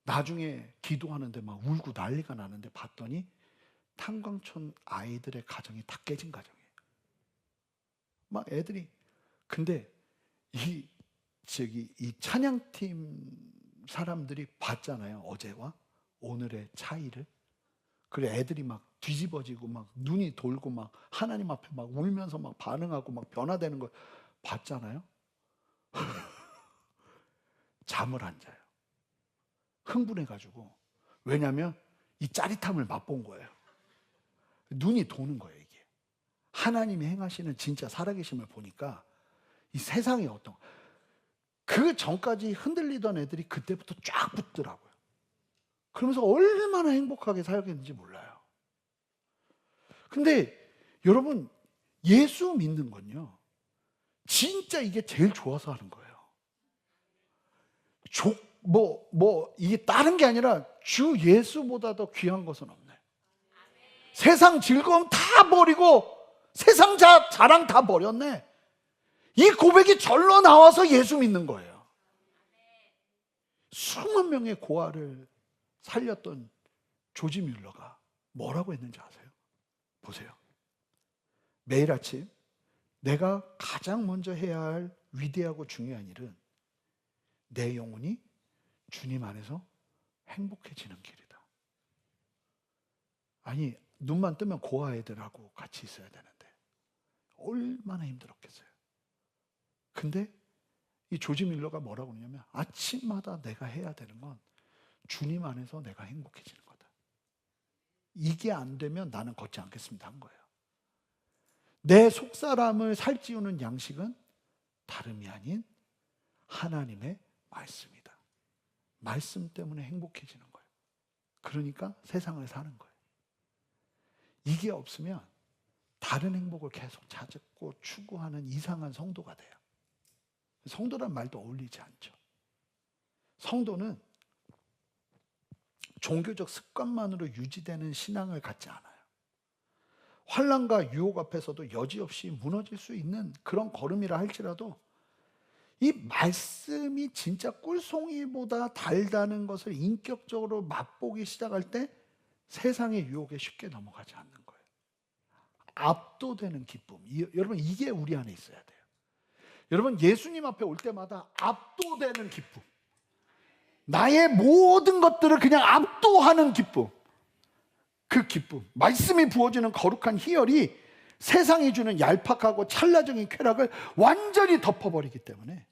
나중에 기도하는데 막 울고 난리가 나는데 봤더니 탄광촌 아이들의 가정이 다 깨진 가정이에요. 막 애들이. 근데 이 찬양팀 사람들이 봤잖아요. 어제와 오늘의 차이를. 그래 애들이 막 뒤집어지고 막 눈이 돌고 막 하나님 앞에 막 울면서 막 반응하고 막 변화되는 걸 봤잖아요. 잠을 안 자요. 흥분해가지고. 왜냐하면 이 짜릿함을 맛본 거예요. 눈이 도는 거예요, 이게. 하나님이 행하시는 진짜 살아계심을 보니까 이 세상이 어떤, 그 전까지 흔들리던 애들이 그때부터 쫙 붙더라고요. 그러면서 얼마나 행복하게 살겠는지 몰라요. 근데 여러분, 예수 믿는 건요, 진짜 이게 제일 좋아서 하는 거예요. 이게 다른 게 아니라 주 예수보다 더 귀한 것은 없네. 세상 즐거움 다 버리고 세상 자랑 다 버렸네. 이 고백이 절로 나와서 예수 믿는 거예요. 수만 명의 고아를 살렸던 조지 뮬러가 뭐라고 했는지 아세요? 보세요. 매일 아침 내가 가장 먼저 해야 할 위대하고 중요한 일은 내 영혼이 주님 안에서 행복해지는 길이다. 아니, 눈만 뜨면 고아 애들하고 같이 있어야 되는데 얼마나 힘들었겠어요. 근데 이 조지 밀러가 뭐라고 그러냐면, 아침마다 내가 해야 되는 건 주님 안에서 내가 행복해지는 거다. 이게 안 되면 나는 걷지 않겠습니다 한 거예요. 내 속사람을 살찌우는 양식은 다름이 아닌 하나님의 말씀이다. 말씀 때문에 행복해지는 거예요. 그러니까 세상을 사는 거예요. 이게 없으면 다른 행복을 계속 찾고 추구하는 이상한 성도가 돼요. 성도란 말도 어울리지 않죠. 성도는 종교적 습관만으로 유지되는 신앙을 갖지 않아요. 환난과 유혹 앞에서도 여지없이 무너질 수 있는 그런 걸음이라 할지라도 이 말씀이 진짜 꿀송이보다 달다는 것을 인격적으로 맛보기 시작할 때 세상의 유혹에 쉽게 넘어가지 않는 거예요. 압도되는 기쁨. 여러분, 이게 우리 안에 있어야 돼요. 여러분, 예수님 앞에 올 때마다 압도되는 기쁨, 나의 모든 것들을 그냥 압도하는 기쁨, 그 기쁨, 말씀이 부어지는 거룩한 희열이 세상이 주는 얄팍하고 찰나적인 쾌락을 완전히 덮어버리기 때문에,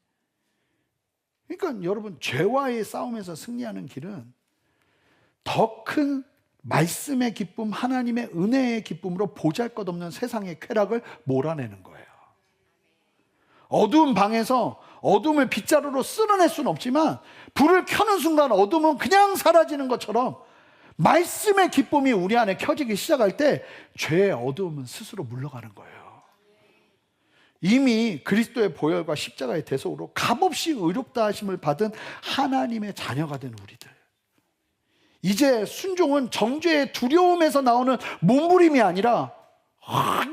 그러니까 여러분, 죄와의 싸움에서 승리하는 길은 더 큰 말씀의 기쁨, 하나님의 은혜의 기쁨으로 보잘것없는 세상의 쾌락을 몰아내는 거예요. 어두운 방에서 어둠을 빗자루로 쓸어낼 수는 없지만 불을 켜는 순간 어둠은 그냥 사라지는 것처럼 말씀의 기쁨이 우리 안에 켜지기 시작할 때 죄의 어두움은 스스로 물러가는 거예요. 이미 그리스도의 보혈과 십자가의 대속으로 값없이 의롭다 하심을 받은 하나님의 자녀가 된 우리들, 이제 순종은 정죄의 두려움에서 나오는 몸부림이 아니라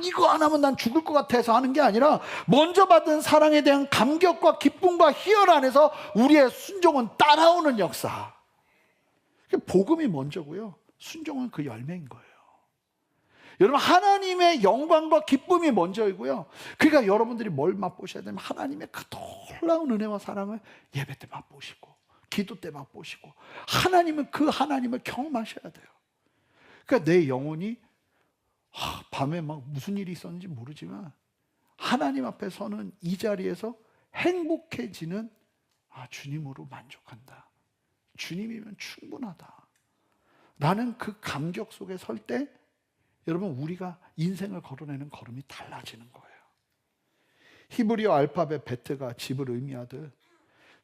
이거 안 하면 난 죽을 것 같아서 하는 게 아니라 먼저 받은 사랑에 대한 감격과 기쁨과 희열 안에서 우리의 순종은 따라오는 역사. 복음이 먼저고요, 순종은 그 열매인 거예요. 여러분, 하나님의 영광과 기쁨이 먼저이고요. 그러니까 여러분들이 뭘 맛보셔야 되냐면 하나님의 그 놀라운 은혜와 사랑을 예배 때 맛보시고 기도 때 맛보시고 하나님은 그 하나님을 경험하셔야 돼요. 그러니까 내 영혼이 밤에 막 무슨 일이 있었는지 모르지만 하나님 앞에 서는 이 자리에서 행복해지는, 주님으로 만족한다, 주님이면 충분하다, 나는 그 감격 속에 설 때 여러분, 우리가 인생을 걸어내는 걸음이 달라지는 거예요. 히브리어 알파벳 베트가 집을 의미하듯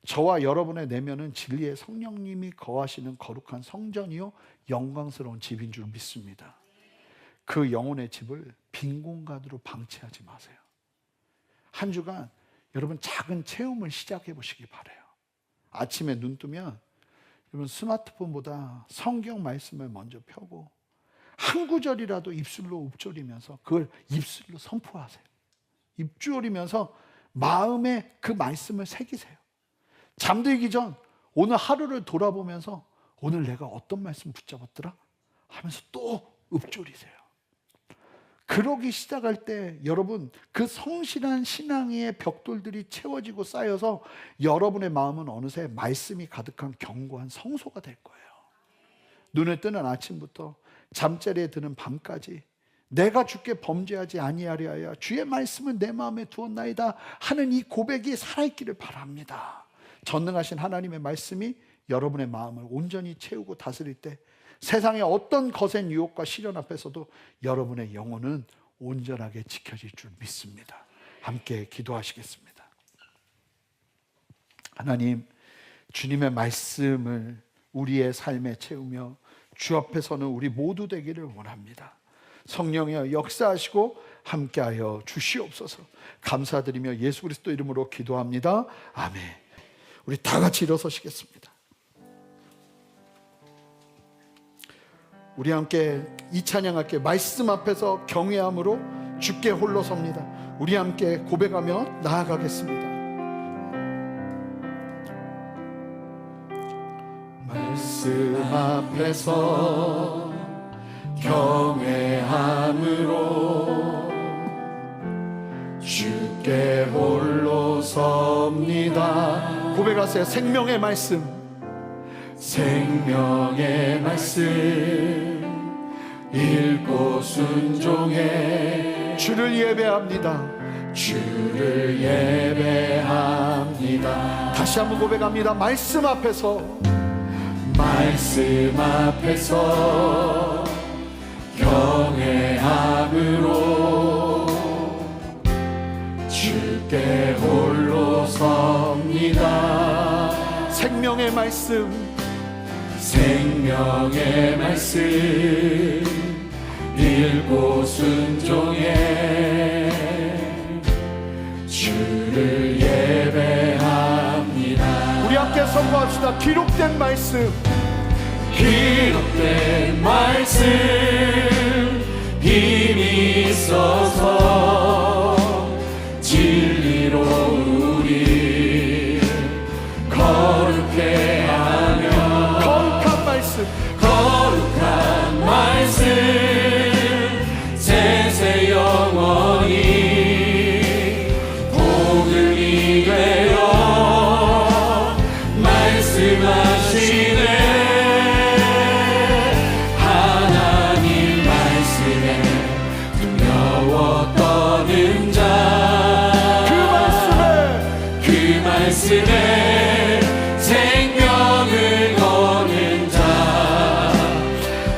저와 여러분의 내면은 진리의 성령님이 거하시는 거룩한 성전이요 영광스러운 집인 줄 믿습니다. 그 영혼의 집을 빈 공간으로 방치하지 마세요. 한 주간 여러분 작은 체험을 시작해 보시기 바라요. 아침에 눈 뜨면 여러분 스마트폰보다 성경 말씀을 먼저 펴고 한 구절이라도 입술로 읊조리면서 그걸 입술로 선포하세요. 입조리면서 마음에 그 말씀을 새기세요. 잠들기 전 오늘 하루를 돌아보면서 오늘 내가 어떤 말씀 붙잡았더라 하면서 또 읊조리세요. 그러기 시작할 때 여러분, 그 성실한 신앙의 벽돌들이 채워지고 쌓여서 여러분의 마음은 어느새 말씀이 가득한 견고한 성소가 될 거예요. 눈을 뜨는 아침부터 잠자리에 드는 밤까지 내가 주께 범죄하지 아니하려 하여 주의 말씀은 내 마음에 두었나이다 하는 이 고백이 살아있기를 바랍니다. 전능하신 하나님의 말씀이 여러분의 마음을 온전히 채우고 다스릴 때 세상의 어떤 거센 유혹과 시련 앞에서도 여러분의 영혼은 온전하게 지켜질 줄 믿습니다. 함께 기도하시겠습니다. 하나님, 주님의 말씀을 우리의 삶에 채우며 주 앞에 서는 우리 모두 되기를 원합니다. 성령이여 역사하시고 함께하여 주시옵소서. 감사드리며 예수 그리스도 이름으로 기도합니다. 아멘. 우리 다 같이 일어서시겠습니다. 우리 함께 이 찬양할게. 말씀 앞에서 경외함으로 주께 홀로 섭니다. 우리 함께 고백하며 나아가겠습니다. 말씀 앞에서 경외함으로 주께 홀로 섭니다. 고백하세요. 생명의 말씀, 생명의 말씀 읽고 순종해 주를 예배합니다. 주를 예배합니다. 다시 한번 고백합니다. 말씀 앞에서, 말씀 앞에서 경외함으로 주께 홀로 섭니다. 생명의 말씀, 생명의 말씀 읽고 순종해 주를 예배합니다. 우리 함께 선포합시다. 기록된 말씀, 기록된 말씀 힘이 있어서 진리로 우리 거룩해 하며 거룩한 말씀, 거룩한 말씀 세세 영원히 복음이 되어 말씀하시네. 말씀에 생명을 거는 자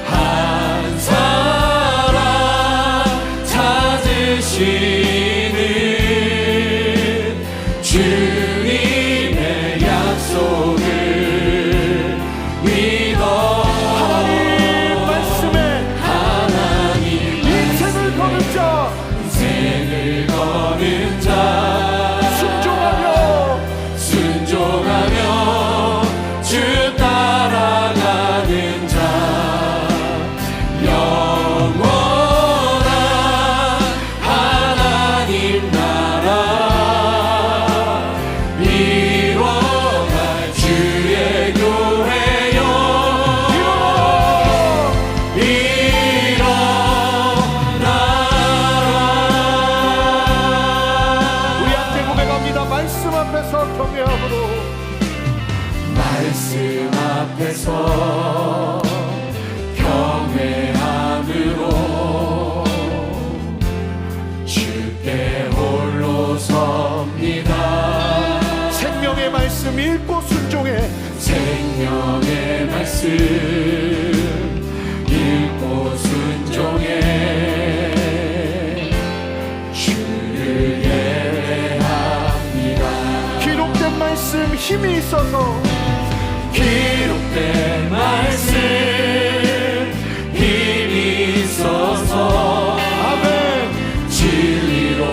한 사람 찾으시는 주님의 약속을 믿어. 하나님 말씀에 하나님 인생을 거는 자, 인생을 거는 자 주 따라가는 자 영원한 하나님 나라 이뤄갈 주의 교회여 일어나라. 우리 함께 고백합니다. 말씀 앞에서 경외함으로, 말씀 앞에서 경외함으로 주께 홀로 섭니다. 생명의 말씀 읽고 순종해, 생명의 말씀 읽고 순종해 주를 예배합니다. 기록된 말씀 힘이 있어서, 기록된 말씀 힘이 있어서 아멘 진리로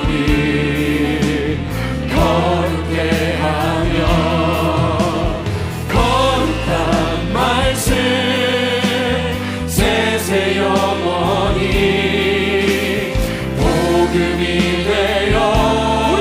우리 거룩해 하며 거룩한 말씀 세세 영원히 복음이 되어 우리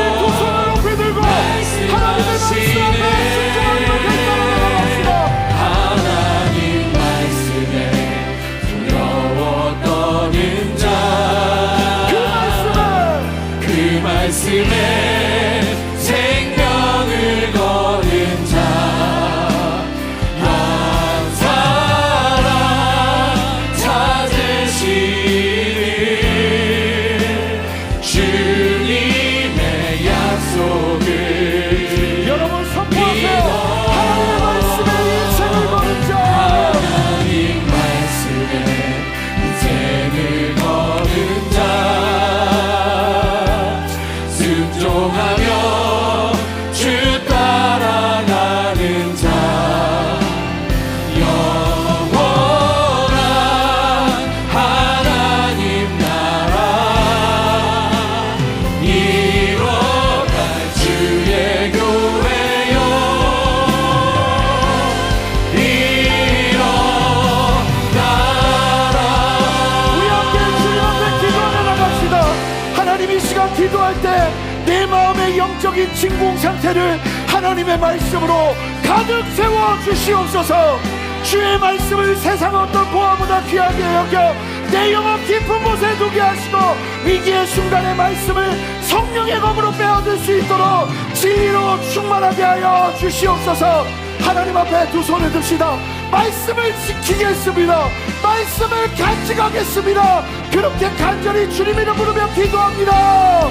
내 마음의 영적인 진공 상태를 하나님의 말씀으로 가득 세워 주시옵소서. 주의 말씀을 세상 어떤 보화보다 귀하게 여겨 내 영혼 깊은 곳에 두게 하시고 위기의 순간의 말씀을 성령의 검으로 빼앗을 수 있도록 진리로 충만하게 하여 주시옵소서. 하나님 앞에 두 손을 듭시다. 말씀을 지키겠습니다. 말씀을 간직하겠습니다. 그렇게 간절히 주님 이름 부르며 기도합니다.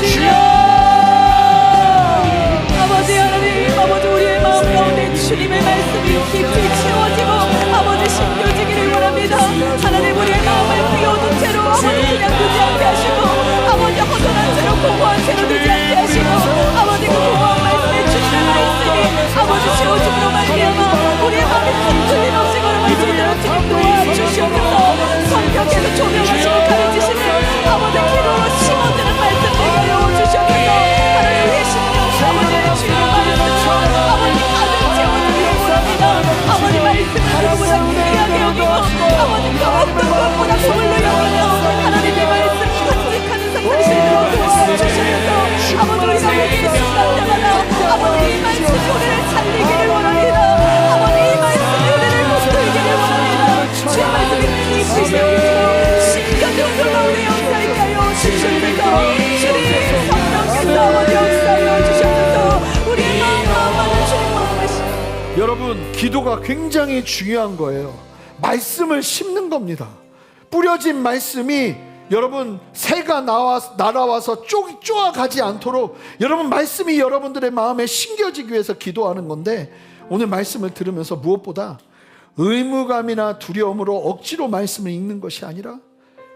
주여! 아버지 하나님, 아버지 우리의 마음 가운데 주님의 말씀이 깊이 채워지고 아버지 심겨지기를 원합니다. 하나님 우리의 마음을 비워둔 채로 아버지 그냥 두지 않게 하시고 아버지 허전한 채로 공허한 채로 두지 않게 하시고 아버지 그 공허한 말씀에 주님의 말씀이 아버지 채워짐으로 말미암아 우리의 마음이 흔들림 없이 걸어갈 수 있도록 주님 도와주시옵소서. 성경에서 조명하시고 가르치시는 아버지 기도로 심어지는 말씀 되게 하여 주시옵소서. 하나님 우리의 심령 아버지의 주님의 말씀 아버지 가득 채워주기를 원합니다. 아버지 말씀을 누구보다 귀하게 여기고 아버지 그 어떤 것보다 소홀로 여기며 하나님의 말씀 간직하는 성도를 되도록 도와주시옵소서. 아버지 우리가 회개의 순간 때마다 아버지 이 말씀이 우리를 살리기를 원합니다. 아버지 이 말씀이 우리를 붙들기를 원합니다. 주의 말씀이 깊이 새기고 심겨져서 우리 역사에 하여 주시옵소서. 주님 성령께서 아버지 역사하여 주시옵소서. 우리의 마음을 주님 마음을 여러분, 기도가 굉장히 중요한 거예요. 말씀을 심는 겁니다. 뿌려진 말씀이 여러분 새가 날아와서 쪼아가지 않도록 여러분 말씀이 여러분들의 마음에 심겨지기 위해서 기도하는 건데, 오늘 말씀을 들으면서 무엇보다 의무감이나 두려움으로 억지로 말씀을 읽는 것이 아니라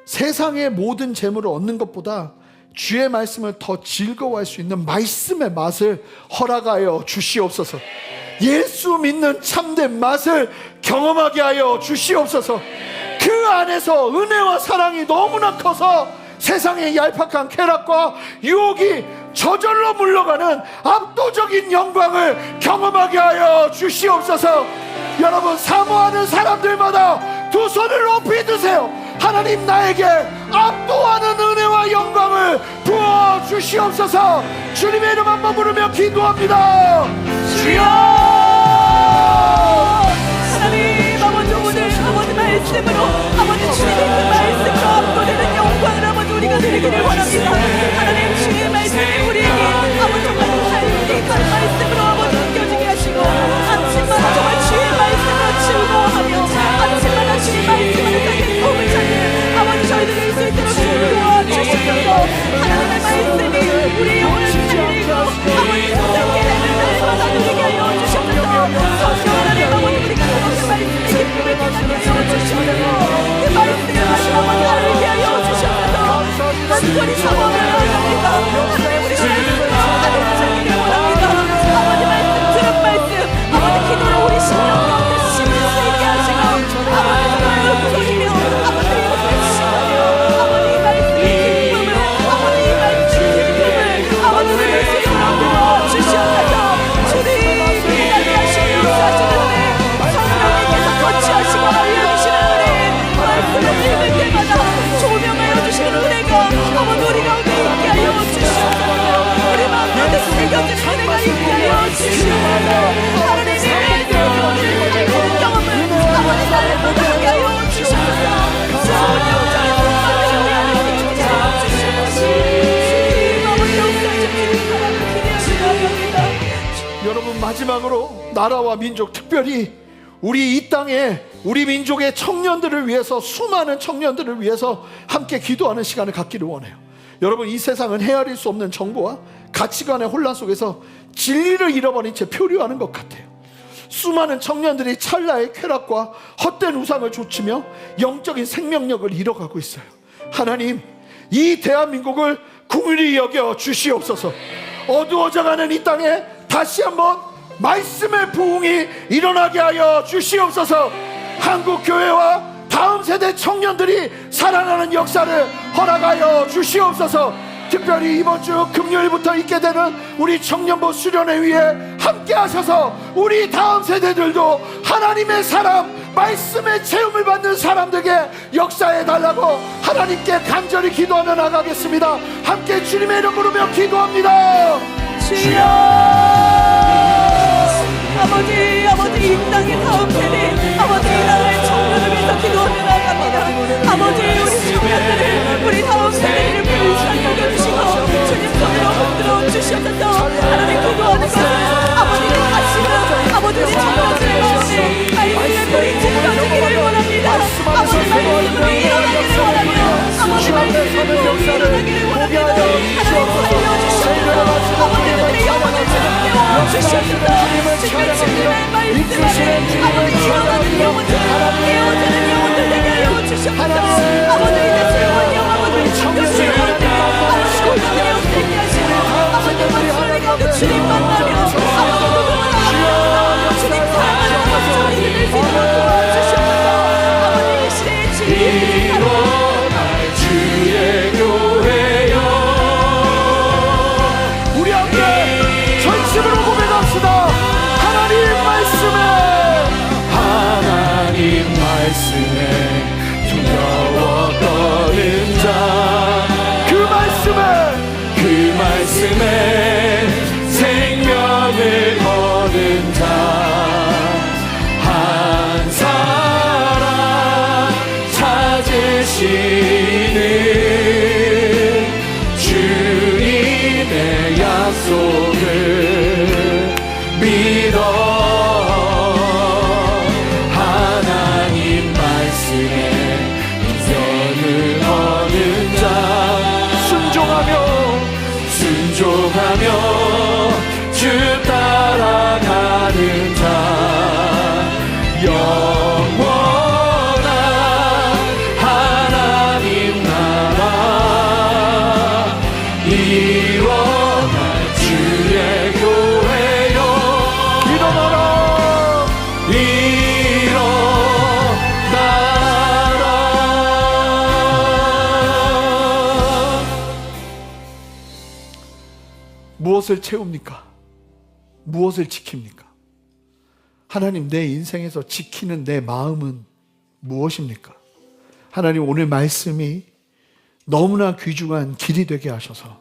세상의 모든 재물을 얻는 것보다 주의 말씀을 더 즐거워할 수 있는 말씀의 맛을 허락하여 주시옵소서. 예수 믿는 참된 맛을 경험하게 하여 주시옵소서. 그 안에서 은혜와 사랑이 너무나 커서 세상의 얄팍한 쾌락과 유혹이 저절로 물러가는 압도적인 영광을 경험하게 하여 주시옵소서. 여러분, 사모하는 사람들마다 두 손을 높이 드세요. 하나님, 나에게 압도하는 은혜와 영광을 부어 주시옵소서. 주님의 이름 한번 부르며 기도합니다. 주여! 하나님 아버지 오늘 아버지 말씀으로 아버지 주님의 그 말씀으로 압도되는 영광을 아버지 우리가 드리기를 원합니다. 하나님 주의 말씀이 우리에게 아버지 정말 살리는 말씀으로 아버지 느껴지게 하시고 아침마다 정말 주의 말씀으로 즐거워하며 아침마다 주의 말씀으로 행복을 찾는 아버지 저희들이 있을 수 있도록 도와주시옵소서. 하나님의 말씀이 우리 영혼을 살리고 아버지 세상에 되는 날마다 누리게 하여 주시옵소서. 성령 하나님 아버지 우리가 그 말씀의 기쁨을 받게 하여 주시옵소서. 그 말씀을 아버지 알게 하여 주시옵소서. 간절히 사모하며 나아갑니다. 하나님 우리가 말씀을 가득 차기를 원합니다. 아버지 말씀 들은 말씀 아버지 기도로 우리 심령 가운데 심을 수 있게 하시고 아버지 정말 음성이며 아버지 이것을 심으며 아버지 이 말씀의 기쁨을 아버지 이 말씀의 기쁨을 아버지 누릴 수 있도록 도와주시옵소서. 주님 위대하게 하시며 역사하시는 은혜 성령님께서 거치하시고 알려주시는 은혜 말씀을 읽을 때마다 조명하여 주시는 은혜가 아버지 우리 가운데 있게 하여 주시옵소서. 우리 마음 가운데 새겨지는 은혜가 있게 하여 주시옵소서. 하나님의 말씀을 살리는 경험을 아버지 나를 못하게 하여 주시옵소서. 성령적인 성만을 위하여 주시옵소서. 아버지 역사해 주시는 사랑을 기대하며 나아갑니다. 여러분, 마지막으로 나라와 민족, 특별히 우리 이 땅에 우리 민족의 청년들을 위해서, 수많은 청년들을 위해서 함께 기도하는 시간을 갖기를 원해요. 여러분, 이 세상은 헤아릴 수 없는 정보와 가치관의 혼란 속에서 진리를 잃어버린 채 표류하는 것 같아요. 수많은 청년들이 찰나의 쾌락과 헛된 우상을 좇으며 영적인 생명력을 잃어가고 있어요. 하나님, 이 대한민국을 긍휼히 여겨 주시옵소서. 어두워져가는 이 땅에 다시 한번 말씀의 부흥이 일어나게 하여 주시옵소서. 한국 교회와 다음 세대 청년들이 살아나는 역사를 허락하여 주시옵소서. 특별히 이번 주 금요일부터 있게 되는 우리 청년부 수련회 위에 함께 하셔서 우리 다음 세대들도 하나님의 사람, 말씀의 체험을 받는 사람들에게 역사해 달라고 하나님께 간절히 기도하며 나가겠습니다. 함께 주님의 이름 부르며 기도합니다. 주여, 아버지, 이 땅의 다음 세대, 아버지, 이 나라의 청년을 위해서 기도하며 나갑니다. 아버지, 우리 청년들을, 우리 다음 세대를 불쌍히 여겨주시고 주님 손으로 흔들어 주시옵소서. 하나님 기도하는 것은 아버지의 가시가 아버지 우리 청년들의 마음에 말씀의 불이 지펴지기를 원합니다. 아버지 말씀으로 일어나기를 원하며 아버지 말씀으로 일어나기를 원합니다. 하나님 살려주시옵소서. 아버지 그들의 영혼을 주님께 주시옵소서. 주님의 말씀에 아버지 일어나는 영혼들, 깨어지는 영혼들 되게 하여 주시옵소서. 아버지 이제 새로운 영혼을 주시옵소서. 아버지 고통의 영생이 하시고 아버지 말씀을 가운데 주님 만나며 아버지 누구나 주님 사랑하는 저희 힘을 세우고 도와주시옵소서. 아버지 이 시대의 주님 일어날 주의 교회여 우리 함께 전심으로 고백합시다. 하나님 말씀에 두려워거는 자 그 말씀에 생명을 거는 자 한 사람 찾으시는 주님의 약속을 믿어 하나님 말씀에 인생을 거는 자 순종하며 주 따라가는 자 영원한 하나님 나라 일어날 주의 교회여 일어나라 무엇을 채웁니까? 무엇을 지킵니까? 하나님, 내 인생에서 지키는 내 마음은 무엇입니까? 하나님, 오늘 말씀이 너무나 귀중한 길이 되게 하셔서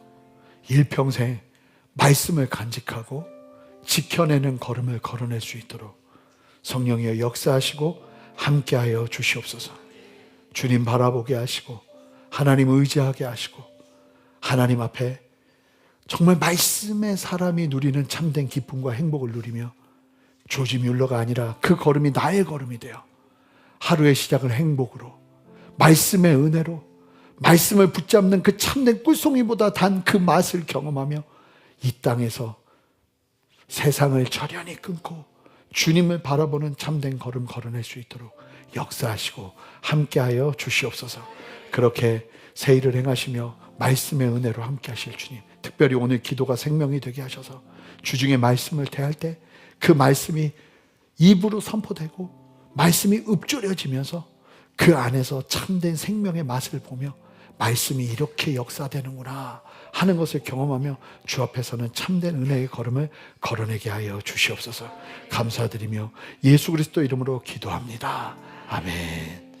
일평생 말씀을 간직하고 지켜내는 걸음을 걸어낼 수 있도록 성령이여 역사하시고 함께하여 주시옵소서. 주님 바라보게 하시고 하나님 의지하게 하시고 하나님 앞에 정말 말씀의 사람이 누리는 참된 기쁨과 행복을 누리며 조지 뮬러가 아니라 그 걸음이 나의 걸음이 되어 하루의 시작을 행복으로 말씀의 은혜로 말씀을 붙잡는 그 참된 꿀송이보다 단 그 맛을 경험하며 이 땅에서 세상을 절연히 끊고 주님을 바라보는 참된 걸음 걸어낼 수 있도록 역사하시고 함께하여 주시옵소서. 그렇게 새 일을 행하시며 말씀의 은혜로 함께하실 주님, 특별히 오늘 기도가 생명이 되게 하셔서 주중에 말씀을 대할 때 그 말씀이 입으로 선포되고 말씀이 읊조려지면서 그 안에서 참된 생명의 맛을 보며 말씀이 이렇게 역사되는구나 하는 것을 경험하며 주 앞에서는 참된 은혜의 걸음을 걸어내게 하여 주시옵소서. 감사드리며 예수 그리스도 이름으로 기도합니다. 아멘.